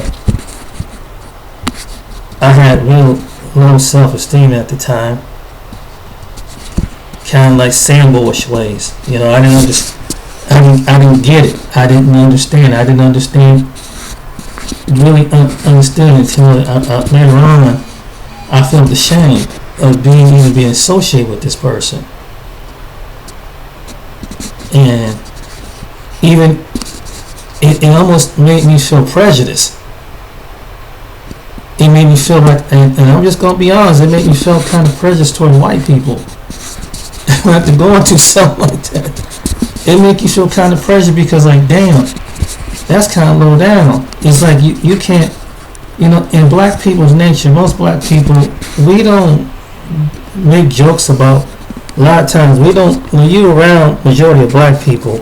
[SPEAKER 1] I had real low self-esteem at the time, kind of like sandboyish ways. I didn't get it. I didn't understand. Really understood until later on I felt ashamed of even being associated with this person. And even it almost made me feel prejudiced. It made me feel like, and I'm just gonna be honest, it made me feel kind of prejudiced toward white people. After going through something like that, it make you feel kind of prejudiced because, like, damn, that's kind of low down. It's like you can't, in black people's nature, most black people, we don't make jokes about. A lot of times we don't. When you around majority of black people,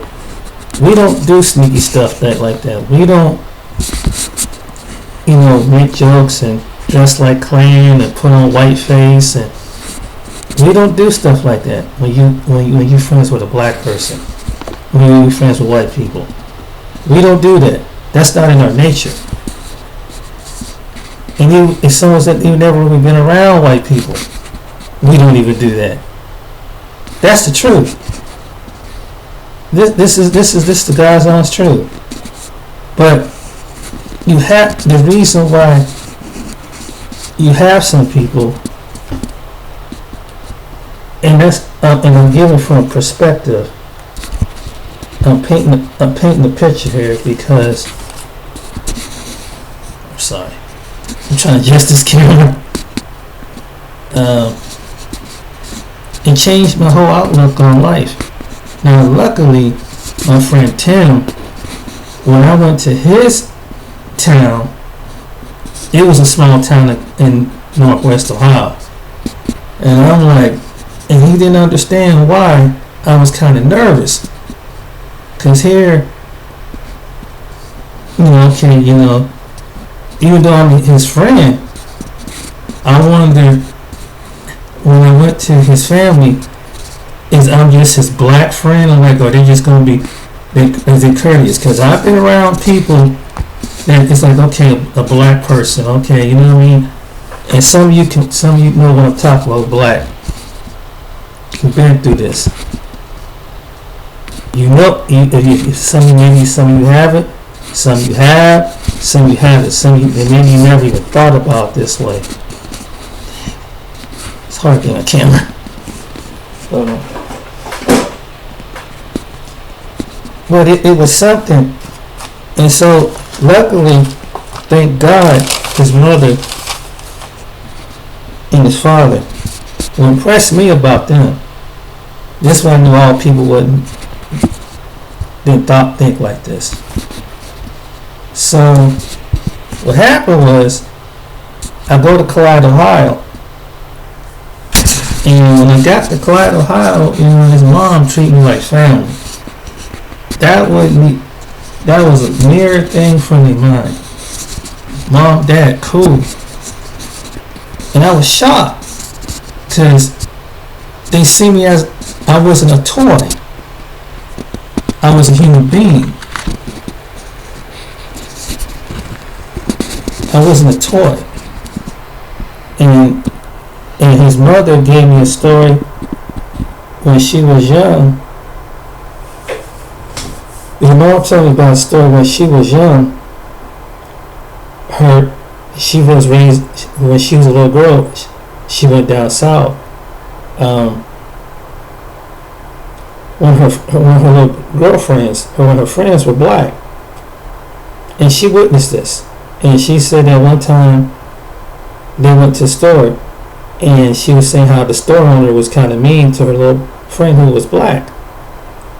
[SPEAKER 1] we don't do sneaky stuff like that. We don't, make jokes and dress like Klan and put on white face, and we don't do stuff like that. When you friends with a black person, when you friends with white people, we don't do that. That's not in our nature. And it's someone that you've never really been around white people. We don't even do that. That's the truth. This is the God's honest truth. But you have the reason why you have some people, and that's and I'm giving from a perspective. I'm painting a picture here because I'm sorry. I'm trying to adjust this camera. It changed my whole outlook on life. Now, luckily, my friend Tim, when I went to his town, it was a small town in Northwest Ohio, and I'm like, and he didn't understand why I was kind of nervous, cause here, even though I'm his friend, I wonder when I went to his family, is I'm just his black friend? I'm like, are they just gonna be, is it courteous? Cause I've been around people that it's like, okay, a black person, okay, you know what I mean? And some of you know what I'm talking about, black. You've been through this. You know, some of you haven't, some you have, some you haven't, and maybe you never even thought about it this way. It's hard getting a camera. Hold on. But it was something, and so luckily, thank God, his mother and his father. What impressed me about them, this one I knew all people didn't think like this. So what happened was, I go to Clyde, Ohio, and when I got to Clyde, Ohio, his mom treated me like family. That was a near thing from their mind. Mom, dad, cool. And I was shocked because they see me as I wasn't a toy. I was a human being. I wasn't a toy. And his mother gave me a story when she was young. His mom told me about a story when she was young. She was raised when she was a little girl. She went down south. One of her little girlfriends, one of her friends were black, and she witnessed this. And she said that one time they went to the store, and she was saying how the store owner was kind of mean to her little friend who was black,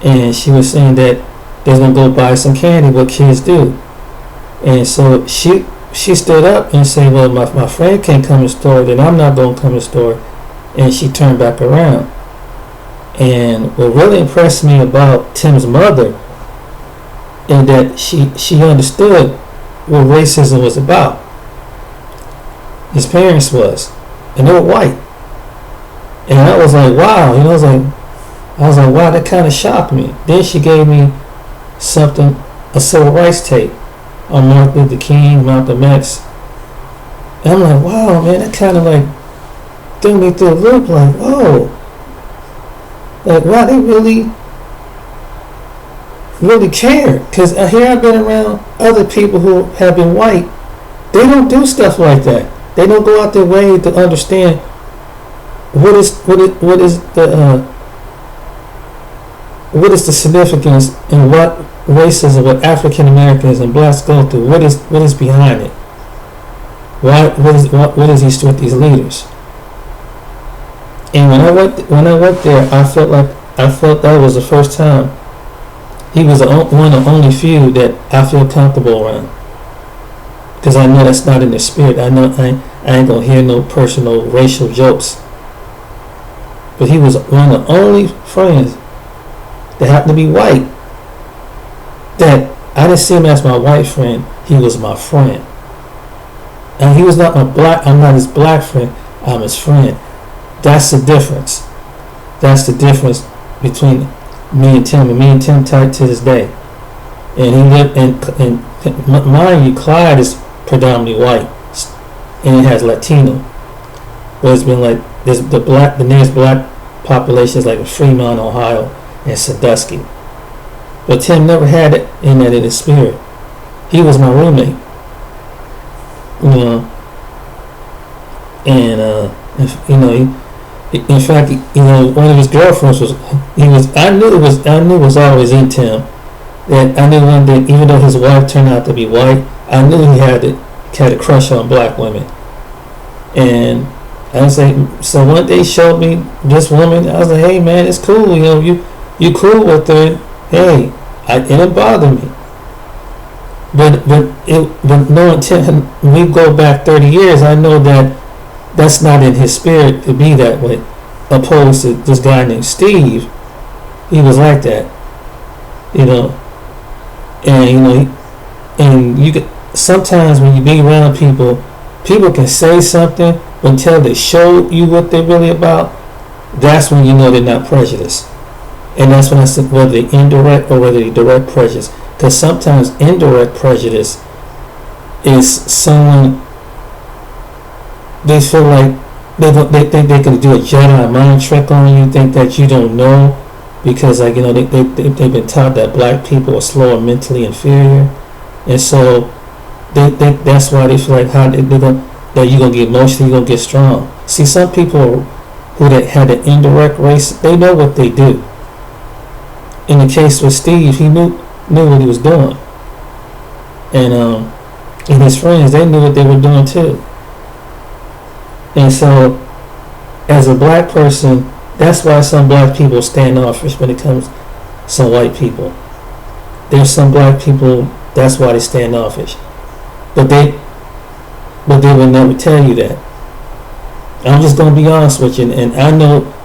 [SPEAKER 1] and she was saying that they was gonna go buy some candy, what kids do. And so she stood up and said, well, my friend can't come to the store, then I'm not gonna come to the store. And she turned back around. And what really impressed me about Tim's mother is that she understood what racism was about. His parents was, and they were white. And I was like, wow, I was like, wow, that kind of shocked me. Then she gave me a civil rights tape on Martin Luther King, Malcolm X. And I'm like, wow, man, that kind of like threw me through a loop, like, whoa. Like, wow, they really care. Because here I've been around other people who have been white. They don't do stuff like that. They don't go out their way to understand what is the significance and what racism, what African Americans and blacks go through. What is behind it? What is with these leaders? And when I went there, I felt that was the first time. He was one of the only few that I feel comfortable around, because I know that's not in their spirit. I know I ain't gonna hear no personal racial jokes. But he was one of the only friends that happened to be white that I didn't see him as my white friend. He was my friend, and he was not my black. I'm not his black friend. I'm his friend. That's the difference. That's the difference between me and Tim. And me and Tim tight to this day. And he lived and mind you, Clyde is predominantly white. and it has Latino. But it's been like the nearest black population is like Fremont, Ohio, and Sandusky. But Tim never had it in his spirit. He was my roommate, you know, and you know, in fact, you know, one of his girlfriends I knew it was always in Tim. That I knew one day, even though his wife turned out to be white, I knew he had a crush on black women. And I was like, so one day he showed me this woman. I was like, hey man, it's cool, you know, you cool with her. Hey, it didn't bother me. But no intent. We go back 30 years. I know that that's not in his spirit to be that way. Opposed to this guy named Steve, he was like that, you know. And you know, and you could sometimes when you be around people can say something, but until they show you what they're really about, that's when you know they're not prejudiced. And that's when I said whether they indirect or whether they direct prejudice. Because sometimes indirect prejudice is someone they feel like they think they can do a Jedi mind trick on you, think that you don't know, because like you know they've been taught that black people are slow and mentally inferior, and so that's why they feel like that you're gonna get emotional, you're gonna get strong. See, some people who that had an indirect race, they know what they do. In the case with Steve, he knew what he was doing, and his friends, they knew what they were doing too. And so, as a black person, that's why some black people standoffish when it comes to some white people. There's some black people, that's why they standoffish, but they will never tell you that. I'm just gonna be honest with you, and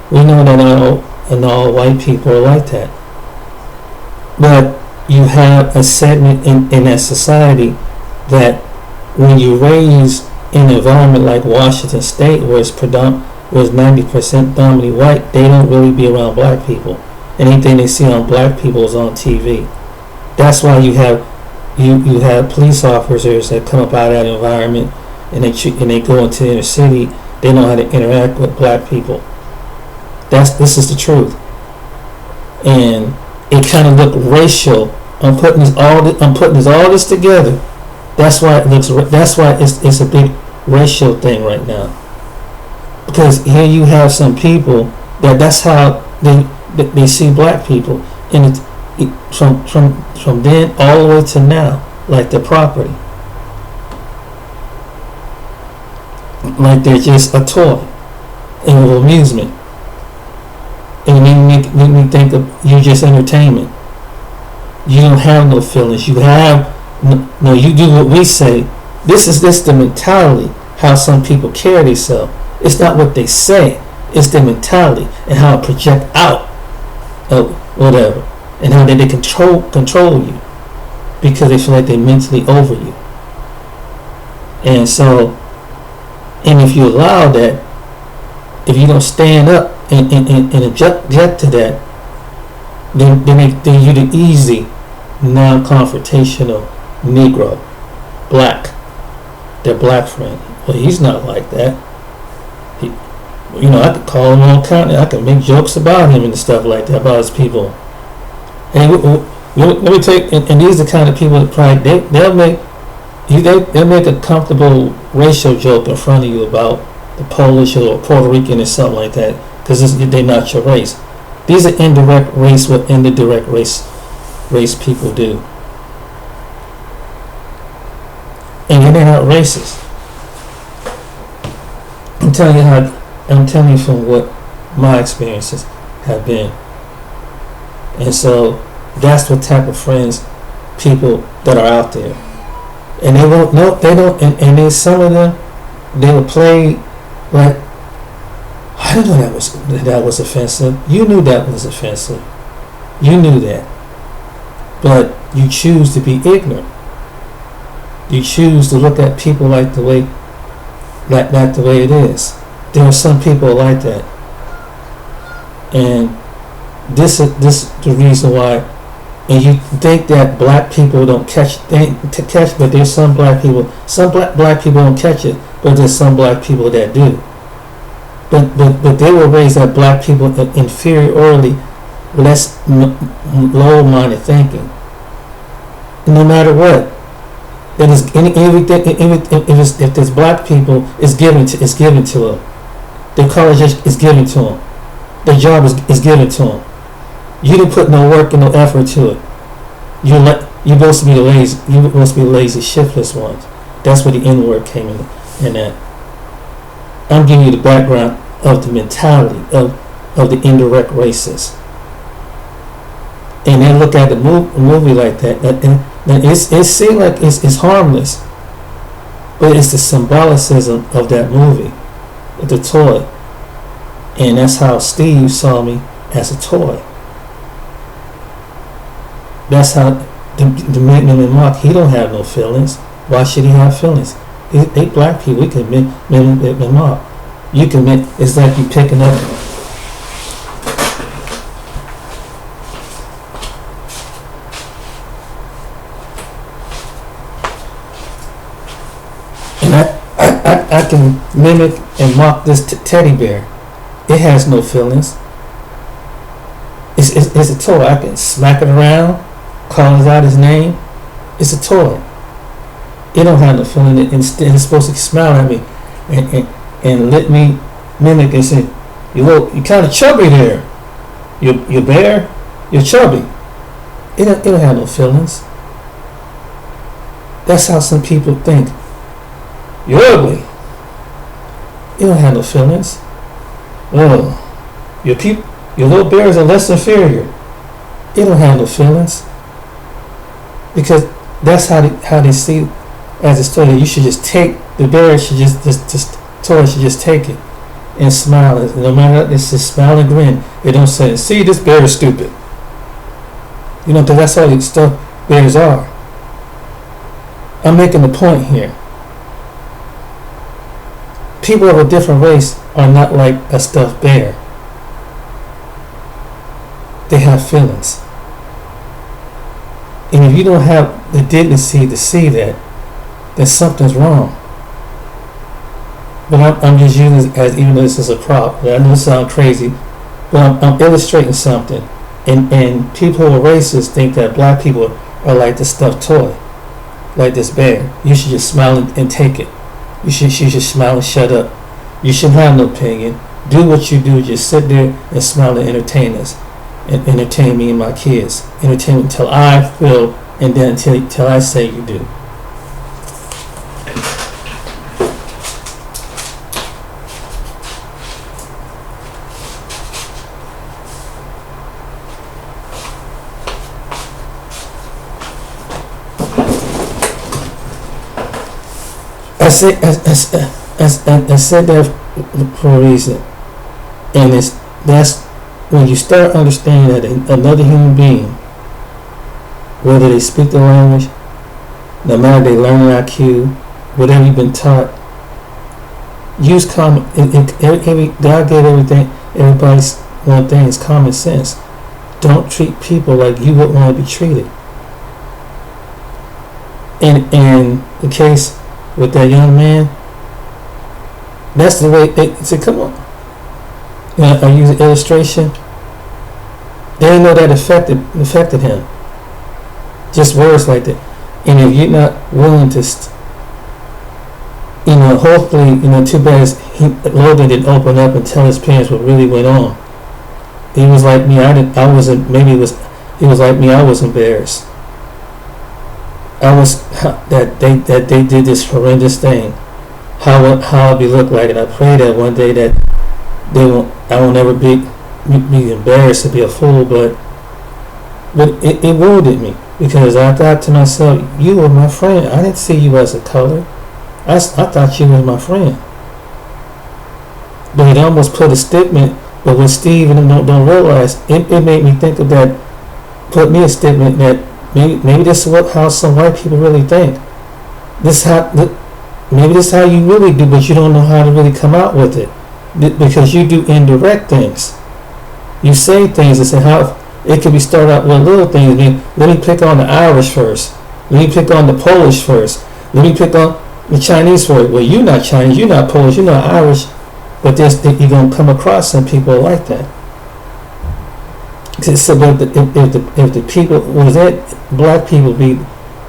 [SPEAKER 1] we know that all white people are like that. But you have a segment in that society that when you raise in an environment like Washington State, where it's 90% dominantly white, they don't really be around black people. Anything they see on black people is on TV. That's why you have police officers that come up out of that environment and they go into the inner city. They know how to interact with black people. This is the truth, and it kind of looked racial. I'm putting all this together. That's why it's a big racial thing right now. Because here you have some people that's how they see black people, and from then all the way to now, like they're property, like they're just a toy and of amusement, and you make me think of you're just entertainment. You don't have no feelings. You do what we say. This is the mentality, how some people carry themselves. It's not what they say, it's their mentality and how it project out of whatever, and how they control you because they feel like they're mentally over you. And so, and if you allow that, if you don't stand up and object to that, then you're the easy, non-confrontational Negro, black, their black friend. Well, he's not like that. I could call him all kind. I could make jokes about him and stuff like that, about his people. And let me take. And these are the kind of people that probably they'll make a comfortable racial joke in front of you about the Polish or Puerto Rican or something like that, because they're not your race. These are indirect race what indirect race people do, and they're not racist. I'm telling you from what my experiences have been. And so that's what type of friends, people that are out there. And they won't know, they don't, and then some of them, they will play like, I didn't know that was offensive. You knew that was offensive. You knew that. But you choose to be ignorant. You choose to look at people like the way it is. There are some people like that, and this is the reason why. And you think that black people don't catch, but there's some black people. Some black people don't catch it but there's some black people that do. But they were raised that black people inferiorly, less low-minded thinking. And no matter what, that is everything. If there's black people, it's given to them. Their college is given to them. Their job is given to them. You didn't put no work and no effort to it. You're supposed to be the lazy. You're supposed to be the lazy, shiftless ones. That's where the N word came in that. I'm giving you the background of the mentality of the indirect racists. And then look at the movie like that, and it seems like it's harmless, but it's the symbolicism of that movie, the toy, and that's how Steve saw me, as a toy. That's how the Mimic and Mark, he don't have no feelings. Why should he have feelings? They black people, we can Mimic and Mark. You can it's like you picking up. And I can mimic and mock this teddy bear. It has no feelings. It's a toy. I can smack it around, call it out his name. It's a toy. It don't have no feeling. It's supposed to smile at me and let me mimic and say, you kind of chubby there. You bear, you're chubby. It don't have no feelings. That's how some people think. You're ugly. You don't have no feelings. Oh, your little bears are less inferior. You don't have no feelings. Because that's how they see as a story. You should just take the bear. Should just toy should just take it and smile. No matter, it's just smile and grin. They don't say, "See, this bear is stupid." You know, because that's all the stuff bears are. I'm making the point here. People of a different race are not like a stuffed bear. They have feelings. And if you don't have the dignity to see that, then something's wrong. But I'm just using this as, even though this is a prop, I know it sounds crazy, but I'm illustrating something. And people who are racist think that black people are like the stuffed toy, like this bear. You should just smile and take it. You should smile and shut up. You shouldn't have no opinion. Do what you do. Just sit there and smile and entertain us. And entertain me and my kids. Entertain me until I feel, and then until I say you do. I said that for a reason, and that's when you start understanding that another human being, whether they speak the language, no matter they learn IQ, whatever you've been taught, use common. God gave everybody's one thing is common sense. Don't treat people like you would want to be treated. In the case with that young man, that's the way they said, come on. You know, I use an illustration. They didn't know that affected him. Just words like that. And if you're not willing to, hopefully, too bad Logan didn't open up and tell his parents what really went on. He was like me. I wasn't. Maybe he was like me. I was embarrassed. I was that they did this horrendous thing. How I'll be look like, and I pray that one day that I will never be embarrassed to be a fool. But it wounded me because I thought to myself, you were my friend. I didn't see you as a color. I thought you was my friend. But it almost put a stigma. But what Steve and them don't realize, it made me think of that. Put me a stigma that. Maybe this is how some white people really think. Maybe this is how you really do, but you don't know how to really come out with it because you do indirect things. You say things and say how it could be started out with little things. Let me pick on the Irish first. Let me pick on the Polish first. Let me pick on The Chinese word, well, you're not Chinese, you're not Polish, you're not Irish, but you're gonna come across some people like that. So, but if the people was that black people be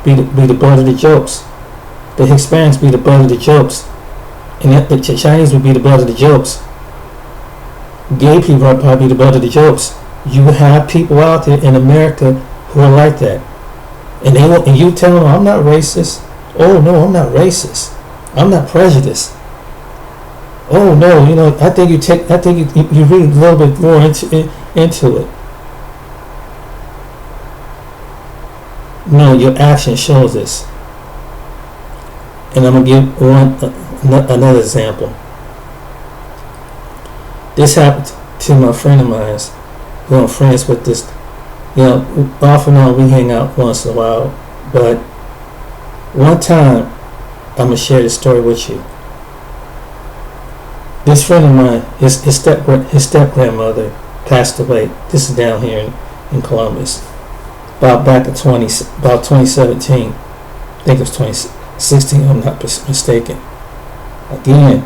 [SPEAKER 1] the butt of the jokes, the Hispanics be the butt of the jokes, and the Chinese would be the butt of the jokes. Gay people are probably the butt of the jokes. You have people out there in America who are like that, and you tell them, I'm not racist. Oh no, I'm not racist. I'm not prejudiced. Oh no, I think you read a little bit more into it. No, your action shows this. And I'm gonna give another example. This happened to my friend of mine, who I'm friends with. This, off and on we hang out once in a while. But one time, I'm gonna share this story with you. This friend of mine, his step grandmother passed away. This is down here in Columbus. About 2017. I think it was 2016. I'm not mistaken. Again,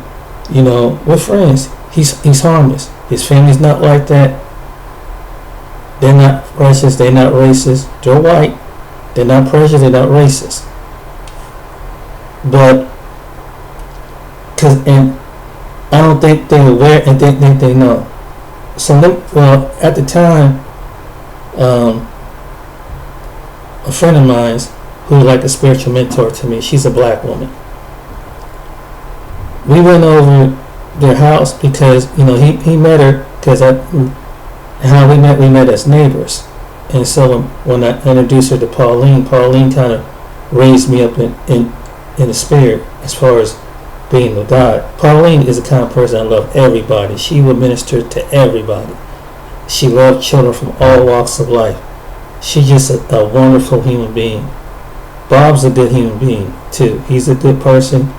[SPEAKER 1] we're friends. He's harmless. His family's not like that. They're not racist. They're not racist. They're white. They're not prejudiced. They're not racist. But and I don't think they're aware and think they know. So at the time, a friend of mine who was like a spiritual mentor to me. She's a black woman. We went over their house because he met her because how we met as neighbors, and so when I introduced her to Pauline kind of raised me up in the spirit as far as being with God. Pauline is the kind of person that loved everybody. She would minister to everybody. She loved children from all walks of life. She's just a wonderful human being. Bob's a good human being too. He's a good person.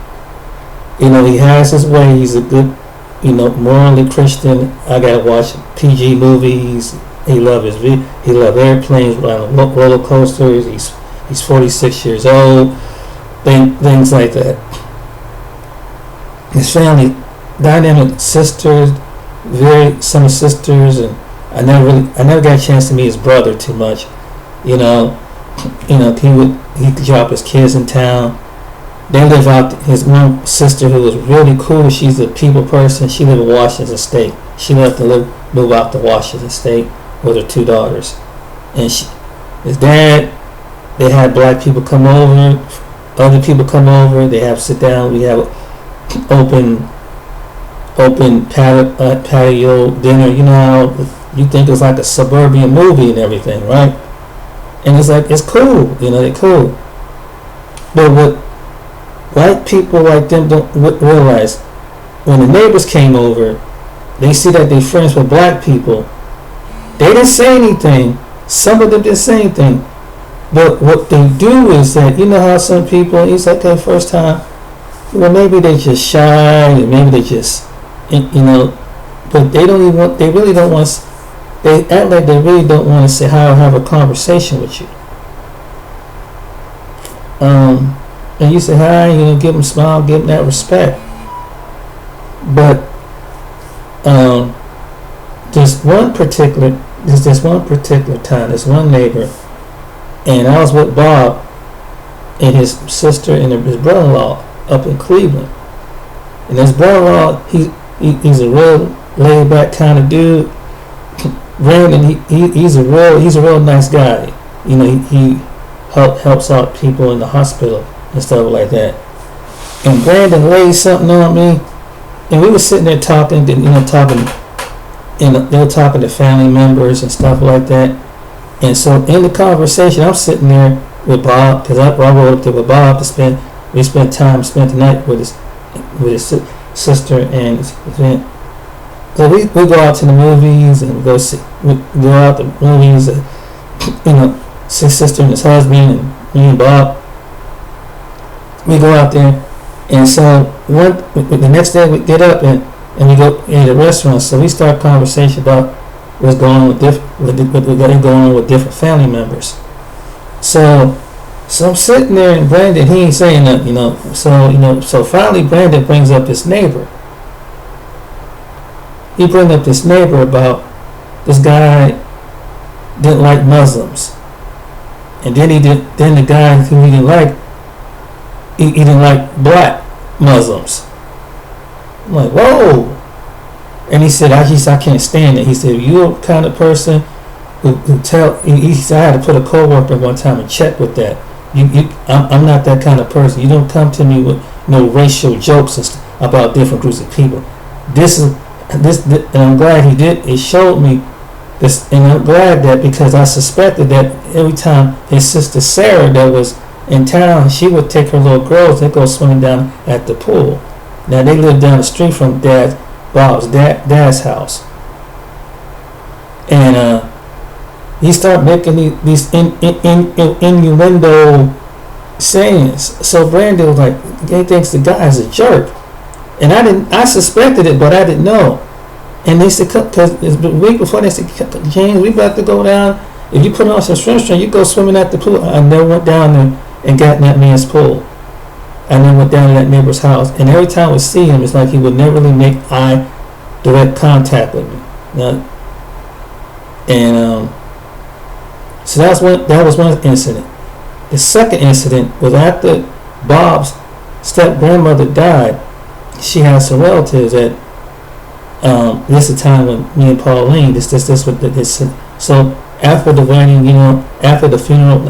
[SPEAKER 1] He has his way. He's a good, morally Christian. I gotta watch PG movies. He loves airplanes, roller coasters. He's 46 years old. Things like that. His family, dynamic sisters, some sisters, and I never got a chance to meet his brother too much. He'd drop his kids in town. They live out. His one sister, who was really cool, she's a people person. She lived in Washington State. She left to move out to Washington State with her 2 daughters. And his dad, they had black people come over, other people come over. They have sit down. We have open patio dinner. How you think it's like a suburban movie and everything, right? And it's like, it's cool, they're cool. But what white people like them don't realize, when the neighbors came over, they see that they're friends with black people. They didn't say anything. Some of them didn't say anything. But what they do is that, how some people, it's like their first time, maybe they just shy, and maybe they just, but they really don't want, they act like they really don't want to say hi or have a conversation with you. And you say hi, give them a smile, give them that respect. But there's one particular time, there's one neighbor, and I was with Bob and his sister and his brother-in-law up in Cleveland. And his brother-in-law, he's a real laid-back kind of dude. Brandon, he's a real nice guy. He helps out people in the hospital and stuff like that. And Brandon laid something on me, and we were sitting there talking, they were talking to family members and stuff like that. And so in the conversation, I'm sitting there with Bob, because I rode up there with Bob to spend the night with his sister and his friend. So we go out to the movies and we go out to movies, his sister and his husband and me and Bob. We go out there, and so the next day we get up and we go in the restaurant. So we start a conversation about what's going on with different family members. So So I'm sitting there, and Brandon, he ain't saying nothing, So finally, Brandon brings up this neighbor. He brings up this neighbor about this guy didn't like Muslims, and then Then the guy who he didn't like, he didn't like black Muslims. I'm like, whoa. And he said, I can't stand it. He said, you're the kind of person who tell. He said, I had to put a coworker one time and check with that. I'm not that kind of person. You don't come to me with no racial jokes about different groups of people. This, and I'm glad he did. It showed me this, and I'm glad that, because I suspected that every time his sister Sarah that was in town, she would take her little girls. They go swimming down at the pool. Now they live down the street from Bob's dad's house, and he started making these innuendo sayings. So Brandon was like, he thinks the guy is a jerk, and I suspected it, but I didn't know. And they said, because the week before, they said, James, we about to go down. If you put on some swim string, you go swimming at the pool. I never went down there and got in that man's pool. I then went down to that neighbor's house, and every time I would see him, it's like he would never really make direct contact with me. So that was one incident. The second incident was after Bob's step grandmother died. She had some relatives at this is the time when me and Pauline so after the wedding, after the funeral,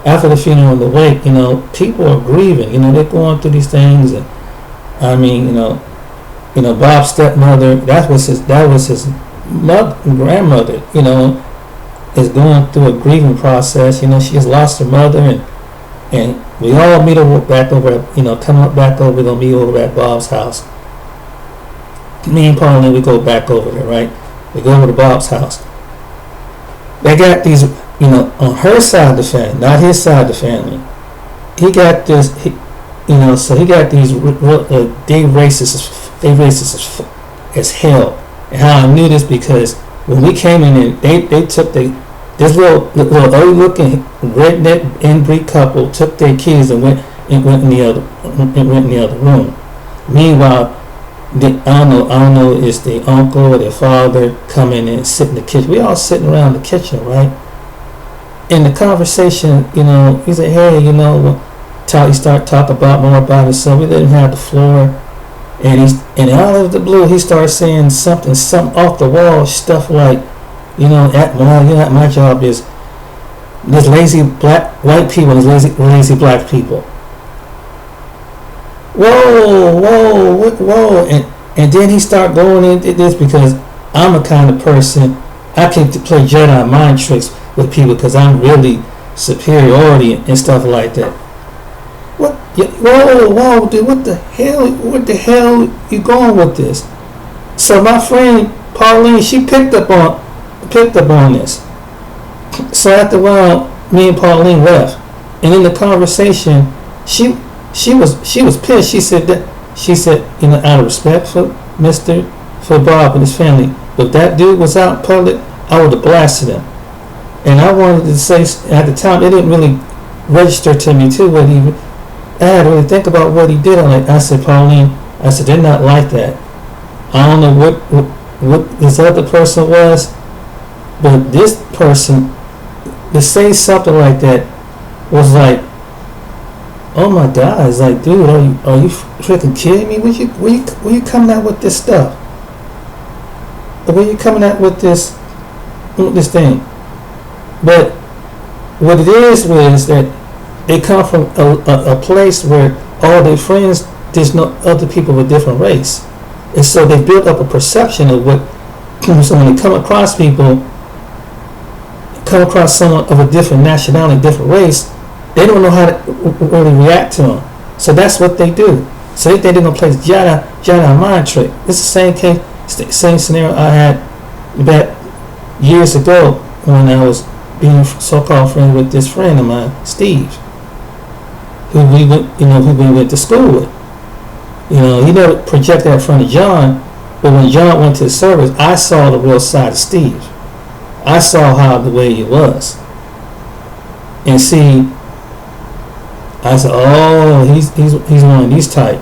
[SPEAKER 1] after the funeral and the wake, people are grieving, they're going through these things. And I mean, Bob's stepmother, that was his grandmother, is going through a grieving process. She has lost her mother, and we all meet back over, we're gonna meet over at Bob's house. Me and Pauline, we go back over there, right? We go over to Bob's house. They got these, on her side of the family, not his side of the family. He got this, so he got these, they racist as hell. And how I knew this, because when we came in, they took this little ugly looking redneck inbreed couple took their kids and went in the other room. Meanwhile, I don't know, it's the uncle or their father coming and sit in the kitchen. We all sitting around the kitchen, right? In the conversation, he said, hey, he start talking more about himself. We let him have the floor, and out of the blue, he started saying something off the wall stuff like, my job is there's lazy white people, there's lazy black people. Whoa, and then he started going into this, because I'm a kind of person, I can play Jedi mind tricks with people because I'm really superiority and stuff like that. Whoa, dude, what the hell you going with this? So my friend Pauline, she picked up on this. So after a while, me and Pauline left, and in the conversation, she was pissed. She said, out of respect for Bob and his family, if that dude was out in public, I would have blasted him. And I wanted to say, at the time, it didn't really register to me too what he. I had to really think about what he did. I said, Pauline, they're not like that. I don't know what this other person was, but this person, to say something like that was like, oh my God! It's like, dude, are you freaking kidding me? Where you coming out with this stuff? Where you coming out with this thing? But what it is that they come from a place where all their friends, there's no other people with different race, and so they build up a perception of what. So when they come across someone of a different nationality, different race, they don't know how to really react to them. So that's what they do. So they think they're gonna play Jedi mind trick. It's the same scenario I had back years ago when I was being so-called friends with this friend of mine, Steve, who we went to school with. He never projected that in front of John, but when John went to the service, I saw the real side of Steve. I saw the way he was, and see. I said, oh, he's one of these type.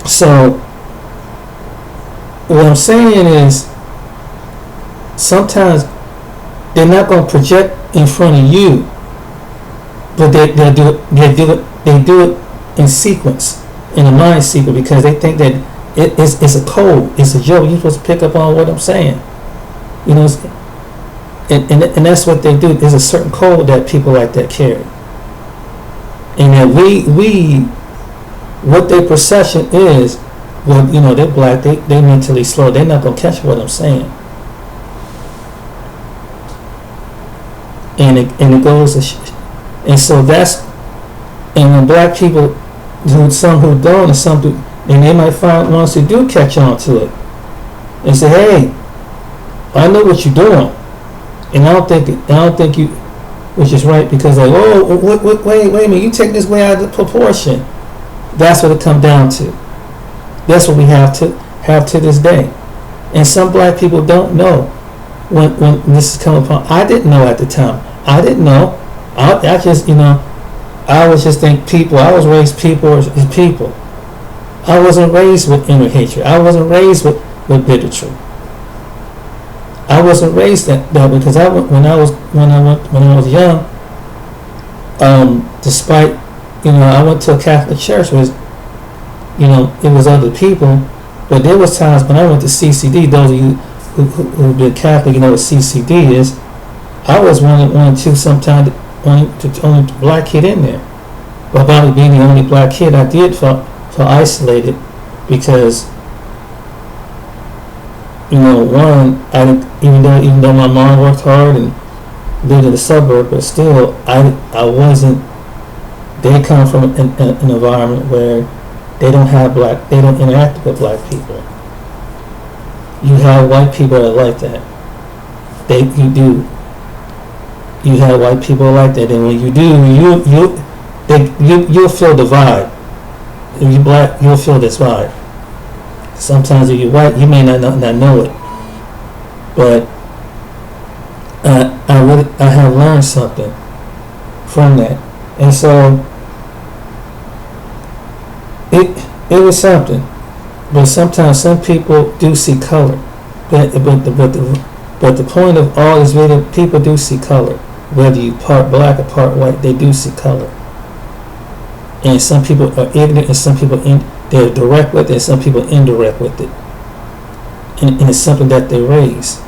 [SPEAKER 1] So what I'm saying is, sometimes they're not going to project in front of you, but they do it in sequence, in a mind sequence, because they think that it's a code, it's a joke. You're supposed to pick up on what I'm saying, you know. And that's what they do. There's a certain code that people like that carry, and that we what their perception is. Well, you know, they're black. They mentally slow. They're not gonna catch what I'm saying. And it goes, and so that's, and when black people, some who don't and some do, and they might find ones who do catch on to it and say, hey, I know what you're doing, and I don't think you, which is right, because like, oh, wait a minute, you take this way out of proportion. That's what it comes down to. That's what we have to this day. And some black people don't know when this is coming upon. I didn't know at the time. I didn't know. I just, you know, I was just think people. I was raised people as people. I wasn't raised with inner hatred. I wasn't raised with bigotry. I wasn't raised that way, because when I was young, despite, you know, I went to a Catholic church, was, you know, it was other people, but there was times when I went to CCD. Those of you who been Catholic, you know what CCD is. I was one or two, sometimes only black kid in there. But probably being the only black kid, I did feel isolated, because, you know, one, even though my mom worked hard and lived in the suburb, but still I wasn't. They come from an environment where they don't interact with black people. You have white people that are like that. You have white people like that, and when you do, you'll feel the vibe. If you're black, you'll feel this vibe. Sometimes if you're white, you may not know it, but I have learned something from that, and so it was something. But sometimes some people do see color, but the point of all this video, people do see color. Whether you part black or part white, they do see color. And some people are ignorant, and some people they're direct with it, and some people indirect with it. And it's something that they raise.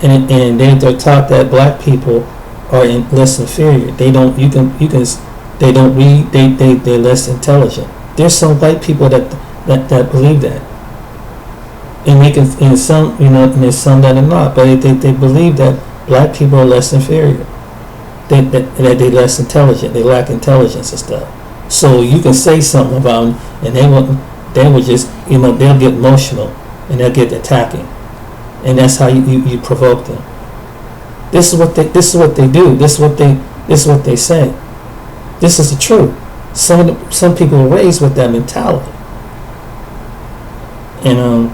[SPEAKER 1] And they're taught that black people are less inferior. They don't they don't read. They're less intelligent. There's some white people that believe that. And some, you know, and there's some that are not, but they believe that black people are less inferior. That they're less intelligent. They lack intelligence and stuff. So you can say something about them, and they will just, you know, they'll get emotional and they'll get attacking, and that's how you provoke them. This is what they do. This is what they say. This is the truth. Some people are raised with that mentality, and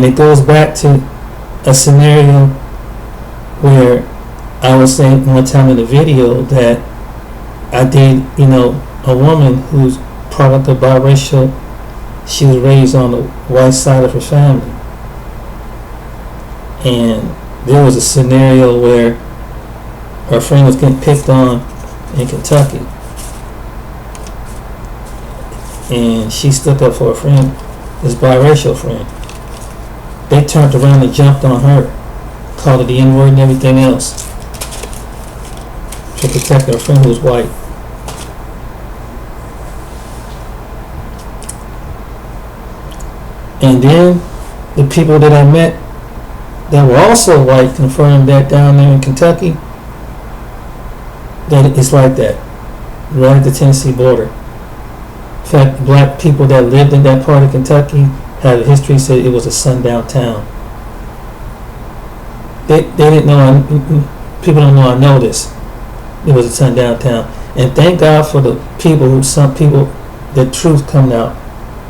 [SPEAKER 1] it goes back to a scenario where I was saying one time in the video that I did, you know, a woman who's product of biracial. She was raised on the white side of her family, and there was a scenario where her friend was getting picked on in Kentucky, and she stuck up for her friend, this biracial friend. They turned around and jumped on her, called her the N-word and everything else, to protect her friend who was white. And then the people that I met that were also white confirmed that down there in Kentucky, that it's like that, right at the Tennessee border. In fact, black people that lived in that part of Kentucky had a history, said it was a sundown town. They didn't know, people don't know I know this. It was a sundown town. And thank God for the people some people, the truth coming out.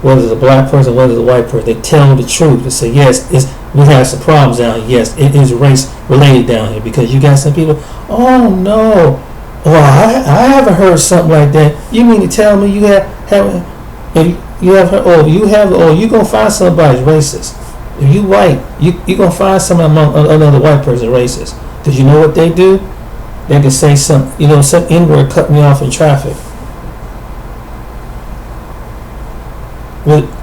[SPEAKER 1] Whether it's a black person, whether it's a white person, they tell the truth. They say, yes, we have some problems down here. Yes, it is race related down here, because you got some people, Oh no. Well, I haven't heard something like that. You mean to tell me you haven't? If you have heard, you gonna find somebody racist. If you white, you gonna find someone among another white person racist. Cause you know what they do? They can say some N-word cut me off in traffic.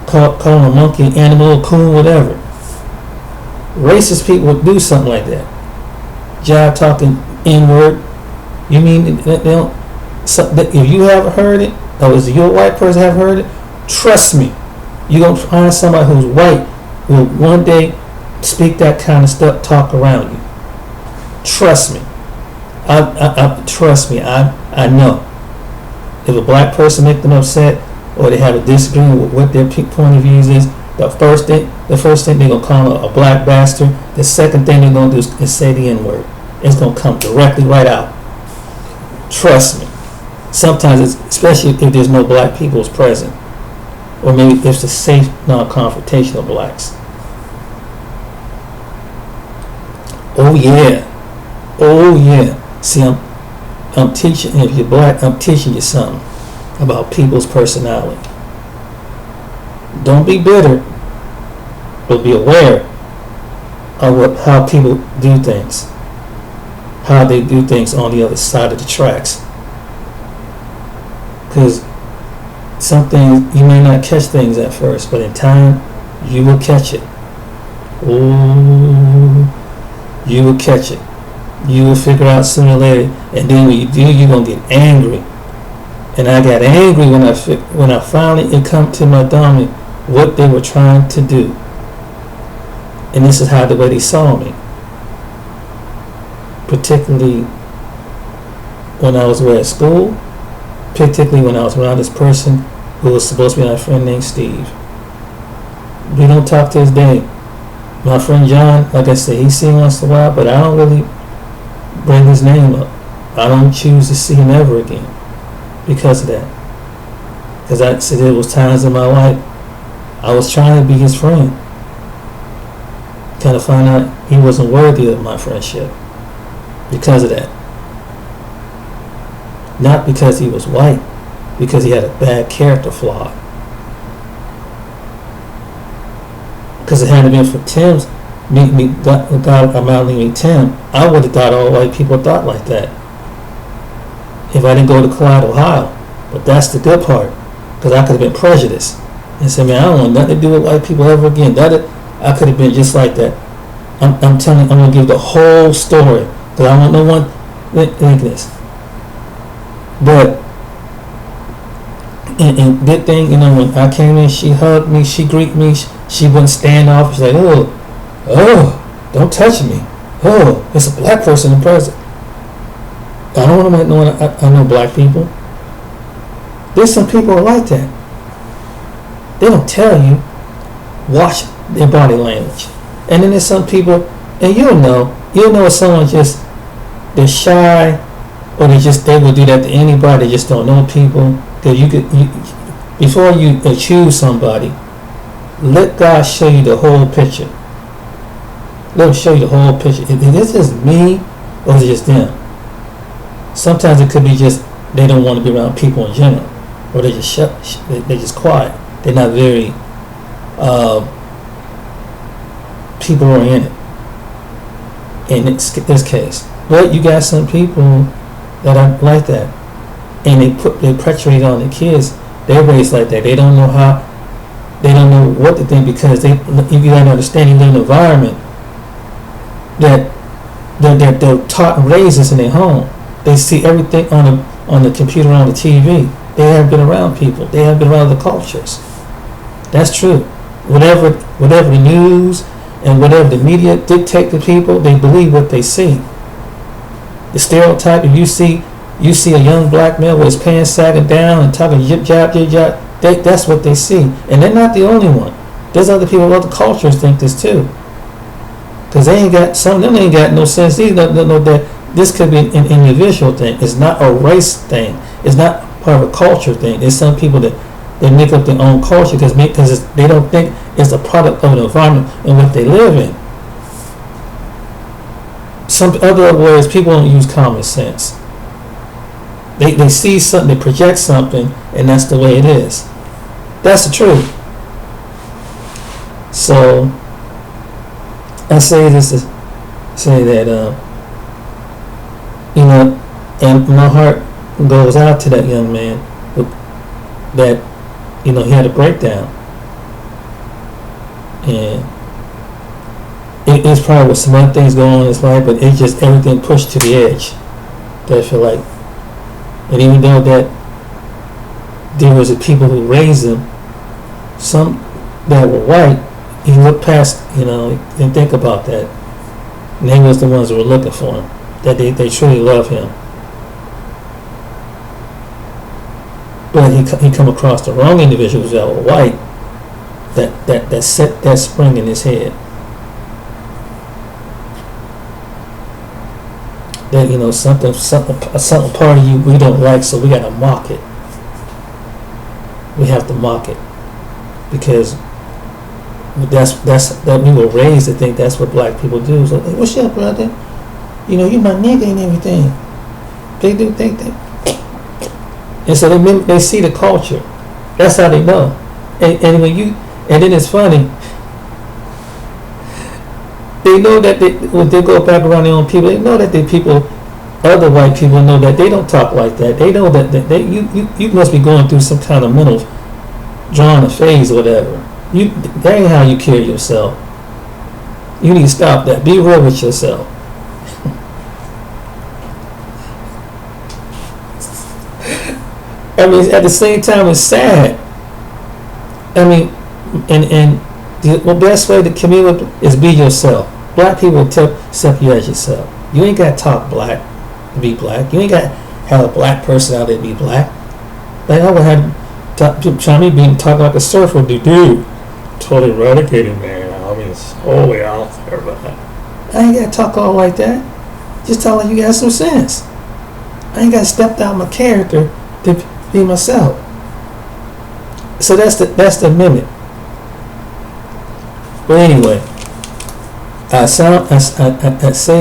[SPEAKER 1] Call them a monkey, animal, coon, whatever. Racist people would do something like that. Job talking N-word. You mean they don't? If you haven't heard it, or is you a white person haven't heard it? Trust me, you're gonna find somebody who's white who will one day speak that kind of stuff, talk around you. Trust me. Trust me. I know. If a black person make them upset, or they have a disagreement with what their point of view is, the first thing they're gonna call a black bastard. The second thing they're gonna do is say the N-word. It's gonna come directly right out. Trust me. Sometimes, especially if there's no black people present, or maybe if it's a safe, non-confrontation of blacks. Oh yeah. Oh yeah. See, I'm teaching. If you're black, I'm teaching you something about people's personality. Don't be bitter, but be aware of how people do things, how they do things on the other side of the tracks. Because some things you may not catch things at first, but in time you will catch it. Ooh, you will catch it. You will figure out sooner or later, and then when you do, you're gonna get angry. And I got angry when I finally it come to my dummy what they were trying to do. And this is how the way they saw me. Particularly when I was at school, particularly when I was around this person who was supposed to be my friend named Steve. We don't talk to this day. My friend John, like I said, he see him once in a while, but I don't really bring his name up. I don't choose to see him ever again because of that. Because I said there was times in my life I was trying to be his friend. Kind of find out he wasn't worthy of my friendship because of that. Not because he was white, because he had a bad character flaw. Because it hadn't been for Tim's, God amounting me Tim, I would have thought all white people thought like that. If I didn't go to Clyde, Ohio. But that's the good part, because I could have been prejudiced and said, man, I don't want nothing to do with white people ever again. I could have been just like that. I'm telling you, I'm going to give the whole story, because I want no one thinking this. But, and good thing, when I came in, she hugged me, she greeted me, she wouldn't stand off. She's like, oh, don't touch me. Oh, it's a black person in present. I don't want to know I know black people. There's some people who are like that. They don't tell you. Watch their body language. And then there's some people, and you'll know if someone they're shy, or they will do that to anybody. They just don't know people. Because before you choose somebody, let God show you the whole picture. Let him show you the whole picture. Is this just me, or is it just them? Sometimes it could be just they don't want to be around people in general, or they just they're just quiet. They're not very people oriented in this case. But you got some people that are like that, and they perpetuate on the kids. They're raised like that. They don't know how. They don't know what to think, because you got to understand, you live in an environment that they're taught and raised in their home. They see everything on the computer, on the TV. They haven't been around people. They haven't been around the cultures. That's true. Whatever the news and whatever the media dictate to people, they believe what they see. The stereotype, if you see a young black male with his pants sagging down and talking yip jab, that's what they see. And they're not the only one. There's other people, other cultures think this too. Because some of them ain't got no sense either. Know that this could be an individual thing. It's not a race thing. It's not part of a culture thing. There's some people that they make up their own culture because they don't think it's a product of an environment in which they live in. some other words, people don't use common sense. They see something, they project something, and that's the way it is. That's the truth. So I say this to say that and my heart goes out to that young man that he had a breakdown, and it's probably with some other things going on in his life, but it's just everything pushed to the edge. That I feel like, and even though that there was people who raised him, some that were white, he looked past, and think about that. And they was the ones who were looking for him, that they truly love him. But he come across the wrong individuals that were white, that set that spring in his head. That something part of you we don't like, so we gotta mock it. We have to mock it because that we were raised to think that's what black people do. So, hey, what's up, brother? You my nigga and everything. They do think that, and so they see the culture. That's how they know. And then it's funny. They know that when they go back around their own people, they know that other white people know that they don't talk like that. They know that you must be going through some kind of mental drawing a phase or whatever. That ain't how you carry yourself. You need to stop that. Be real with yourself. I mean, at the same time, it's sad. I mean, and the best way to communicate is be yourself. Black people accept you as yourself. You ain't got to talk black to be black. You ain't got to have a black personality to be black. Like I would have trying me being talking like a surfer, dude. Totally eradicated, man. I mean, it's totally out there, but I ain't got to talk all like that. Just talk like you got some sense. I ain't got to step down my character to be myself. So that's the limit. But anyway, I say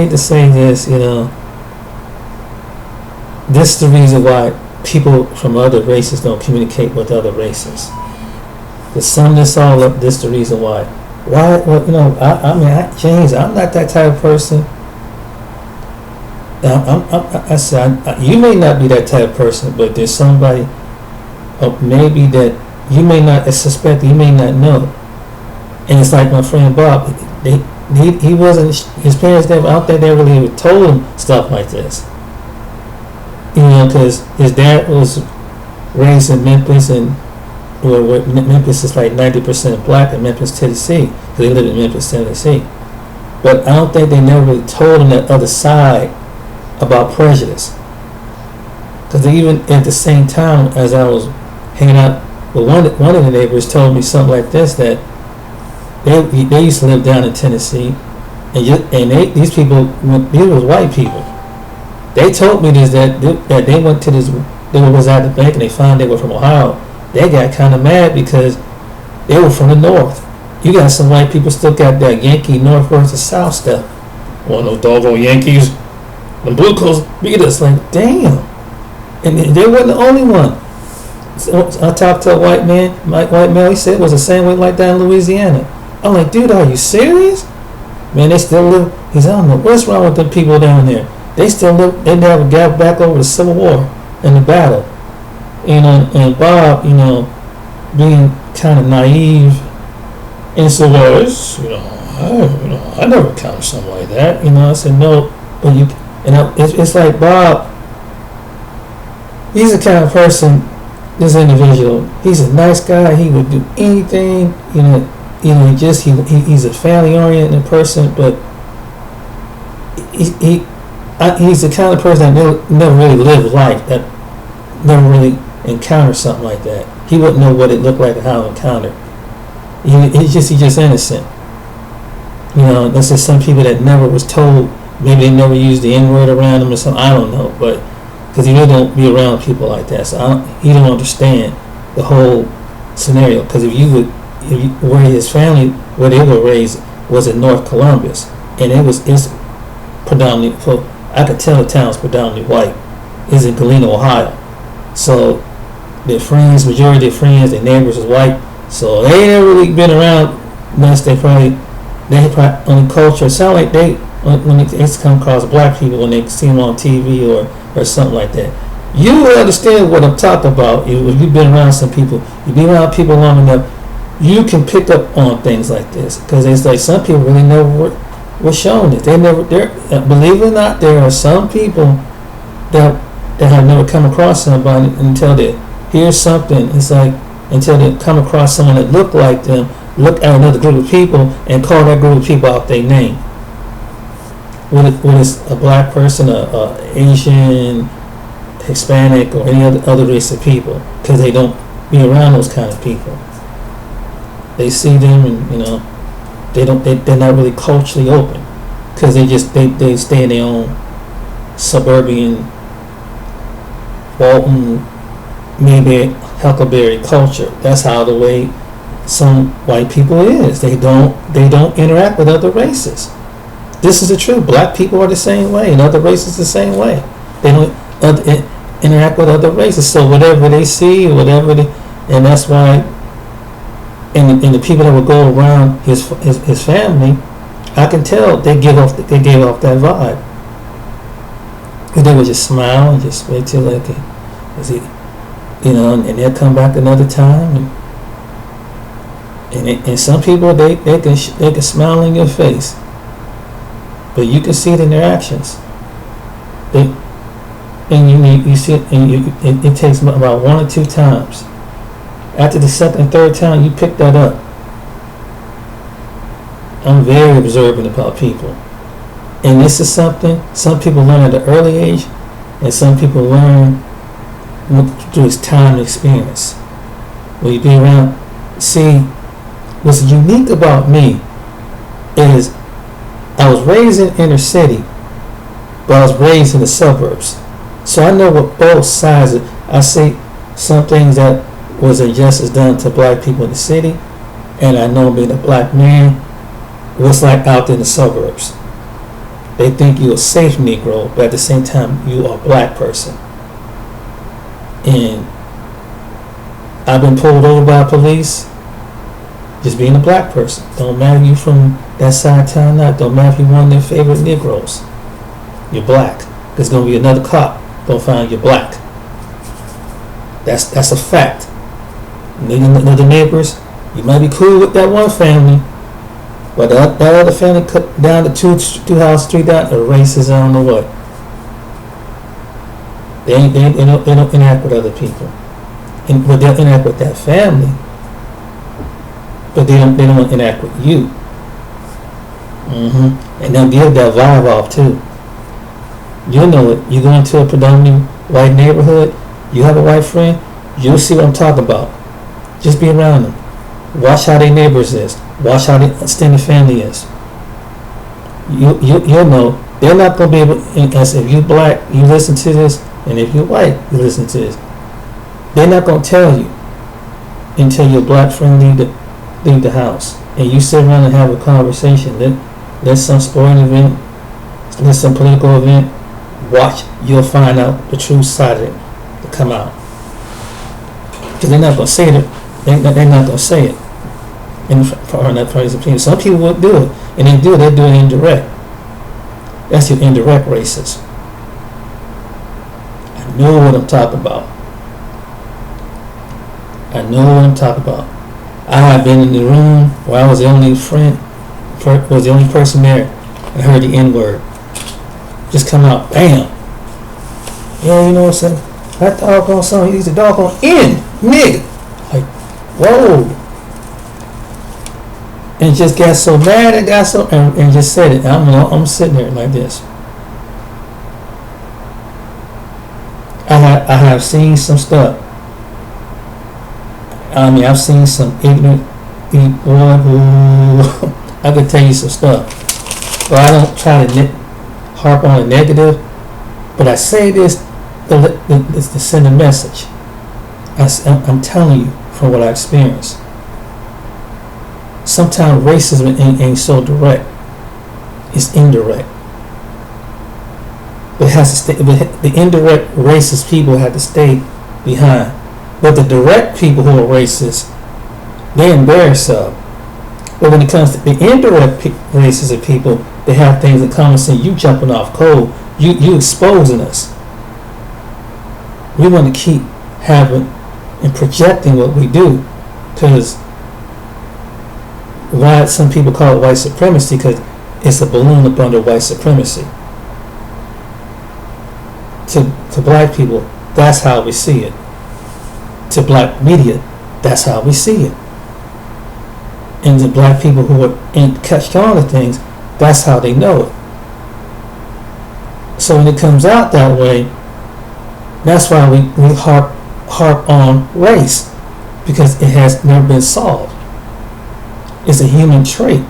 [SPEAKER 1] to say this, this is the reason why people from other races don't communicate with other races. To sum this all up, this is the reason why. Why? Well, James, I'm not that type of person. I said, you may not be that type of person, but there's somebody, maybe that you may not suspect, you may not know. And it's like my friend Bob, he wasn't, his parents never, I don't think they really ever told him stuff like this. Because his dad was raised in Memphis, and Memphis is like 90% black in Memphis, Tennessee, because they live in Memphis, Tennessee. But I don't think they never really told him that other side about prejudice. Because even at the same time as I was hanging out with one of the neighbors told me something like this, that they used to live down in Tennessee, and these people, these was white people. They told me this, that they went to this, they was at the bank and they found they were from Ohio. They got kind of mad because they were from the north. You got some white people still got that Yankee north versus south stuff. One of those doggone Yankees, the Blue Coats beat us. Like, damn. And they wasn't the only one. So I talked to a white man, he said it was the same way like that in Louisiana. I'm like, dude, are you serious? Man, they still live. He said, I don't know what's wrong with the people down there. They still live. They never got back over the Civil War and the battle. And Bob, being kind of naive, and said, well, it's, I never encountered something like that. I said, no, but it's like Bob, he's the kind of person, this individual, he's a nice guy, he would do anything, he's a family oriented person, but he's the kind of person that never really lived life, that never really encountered something like that. He wouldn't know what it looked like and how to encounter. He's just innocent. There's just some people that never was told, maybe they never used the N-word around them or something, I don't know, but because he really don't be around people like that, so he don't understand the whole scenario. Because where his family, where they were raised, was in North Columbus, and it's predominantly, I could tell the town's predominantly white, is in Galena, Ohio. So their friends, majority of their friends, their neighbors is white. So they ain't never really been around unless they probably on the culture. It sound like they when they come across black people when they see them on TV or something like that. You understand what I'm talking about. If you've been around some people, you've been around people long enough, you can pick up on things like this, because it's like some people really never were shown it. Believe it or not, there are some people that have never come across somebody until they hear something. It's like until they come across someone that look like them, look at another group of people and call that group of people out their name. Whether it's a black person, a Asian, Hispanic, or any other race of people, because they don't be around those kind of people. They see them, and they're not really culturally open, because they stay in their own suburban Walton, maybe Huckleberry culture. That's how the way some white people is. They don't interact with other races. This is the truth. Black people are the same way, and other races the same way. They don't interact with other races. So whatever they see, and that's why. And the people that would go around his family, I can tell they gave off that vibe. And they would just smile and just wait till and they'll come back another time. And some people they can smile in your face, but you can see it in their actions. You see it, and it takes about 1 or 2 times. After the second and third time you pick that up. I'm very observant about people. And this is something some people learn at an early age, and some people learn through time and experience. When you be around, see, what's unique about me is I was raised in inner city, but I was raised in the suburbs. So I know what both sides of. I see some things that was injustice done to black people in the city, and I know being a black man, what's like out in the suburbs. They think you're a safe Negro, but at the same time you are a black person. And I've been pulled over by police just being a black person. Don't matter if you from that side of town or not. Don't matter if you're one of their favorite Negroes. You're black. There's gonna be another cop gonna find you're black. That's a fact. Other neighbors, you might be cool with that one family, but that other family cut down the two houses, 3 down, the races, I don't know what. They don't interact with other people, but they'll interact with that family, but they don't interact with you. And they'll give that vibe off too. You'll know it. You go into a predominantly white neighborhood, you have a white friend, you'll see what I'm talking about. Just be around them. Watch how their neighbors is. Watch how their extended family is. You'll know. They're not going to be able, as if you black, you listen to this, and if you're white, you listen to this. They're not going to tell you until your black friend leave the house. And you sit around and have a conversation. Let some sporting event, let some political event, watch, you'll find out the true side of it to come out. Because they're not going to say it. They're not going to say it in front of people. Some people would do it, and they do it indirect. That's your indirect racist. I know what I'm talking about. I have been in the room where I was the only person there, and heard the N-word just come out, bam. Yeah, you know what I'm saying? That doggone son, he's a doggone N, nigga. Like, whoa. And just got so mad and and just said it. I'm sitting there like this. I have seen some stuff. I mean, I've seen some ignorant people. I could tell you some stuff, but I don't try to harp on the negative. But I say this to send a message. I'm telling you from what I experienced. Sometimes racism ain't so direct. It's indirect. but it has to stay. But the indirect racist people have to stay behind. But the direct people who are racist, they embarrass them. But when it comes to the indirect racist people, they have things in common. Saying you jumping off cold, you exposing us. We want to keep having and projecting what we do, because why some people call it white supremacy, because it's a balloon up under white supremacy. To black people, that's how we see it. To black media, that's how we see it. And the black people who ain't catched on to things, that's how they know it. So when it comes out that way, that's why we harp on race, because it has never been solved. It's a human trait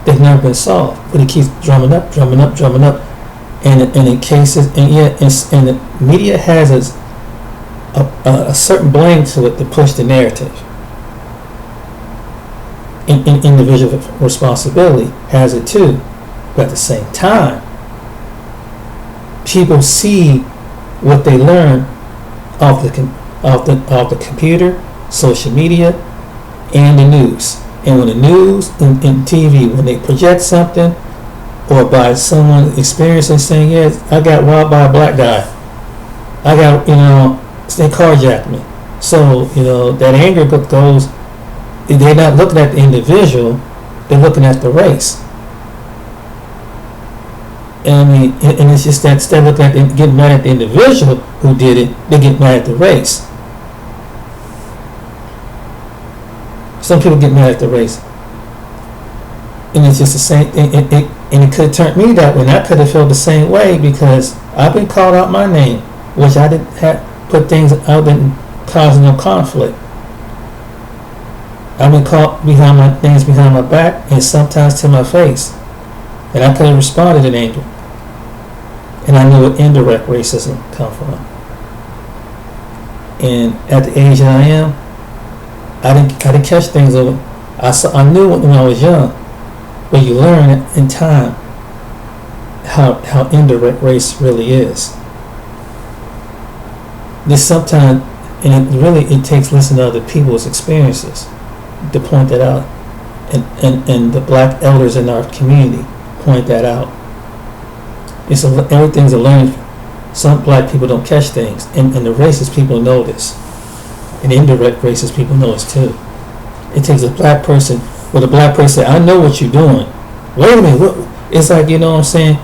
[SPEAKER 1] that's never been solved, but it keeps drumming up, and in cases, and yet, and the media has a certain blame to it to push the narrative. In individual responsibility has it too, but at the same time, people see what they learn off the computer, social media, and the news. And when the news and TV, when they project something, or by someone experiencing saying, "Yes, I got robbed by a black guy. I got, they carjacked me." So that anger goes. They're not looking at the individual; they're looking at the race. And it's just that instead of looking at getting mad at the individual who did it, they get mad at the race. Some people get mad at the race, and it's just the same thing. And it could have turned me that way, and I could have felt the same way, because I've been called out my name, which I didn't have put things out, didn't cause no conflict. I've been called things behind my back, and sometimes to my face, and I could have responded in anger. And I knew what indirect racism come from. And at the age that I am, I didn't catch things over. I knew it when I was young, but you learn in time how indirect race really is. This sometimes, and it takes listening to other people's experiences to point that out, and the black elders in our community point that out. Everything's a learning. Some black people don't catch things, and the racist people know this, and indirect racist people know this too. It takes a black person. Well, the black person say, "I know what you're doing." Wait a minute. It's like, what I'm saying?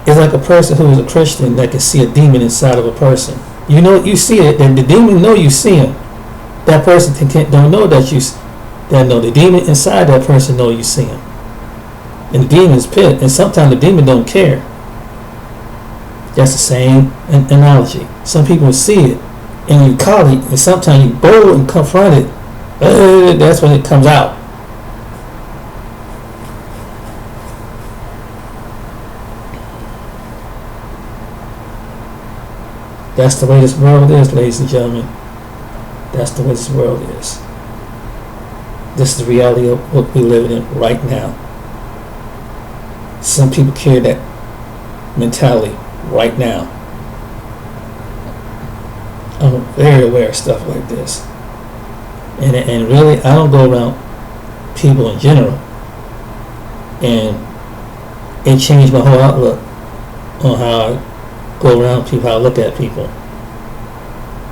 [SPEAKER 1] It's like a person who is a Christian that can see a demon inside of a person. You see it, and the demon know you see him. That person don't know that the demon inside that person know you see him. And the demon's pit, and sometimes the demon don't care. That's the same analogy. Some people see it, and you call it, and sometimes you bold and confront it. That's when it comes out. That's the way this world is, ladies and gentlemen. That's the way this world is. This is the reality of what we're living in right now. Some people carry that mentality right now. I'm very aware of stuff like this. And really, I don't go around people in general. And it changed my whole outlook on how I go around people, how I look at people.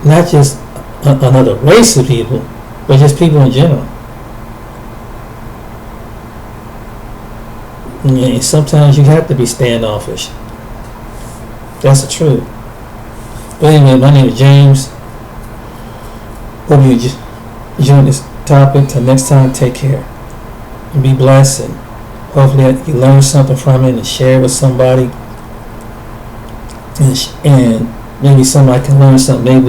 [SPEAKER 1] Not just another race of people, but just people in general. And sometimes you have to be standoffish. That's the truth. But anyway, my name is James. Hope you enjoyed this topic. Till next time, take care. And be blessed. And hopefully you learn something from it and share it with somebody. And maybe somebody can learn something. Maybe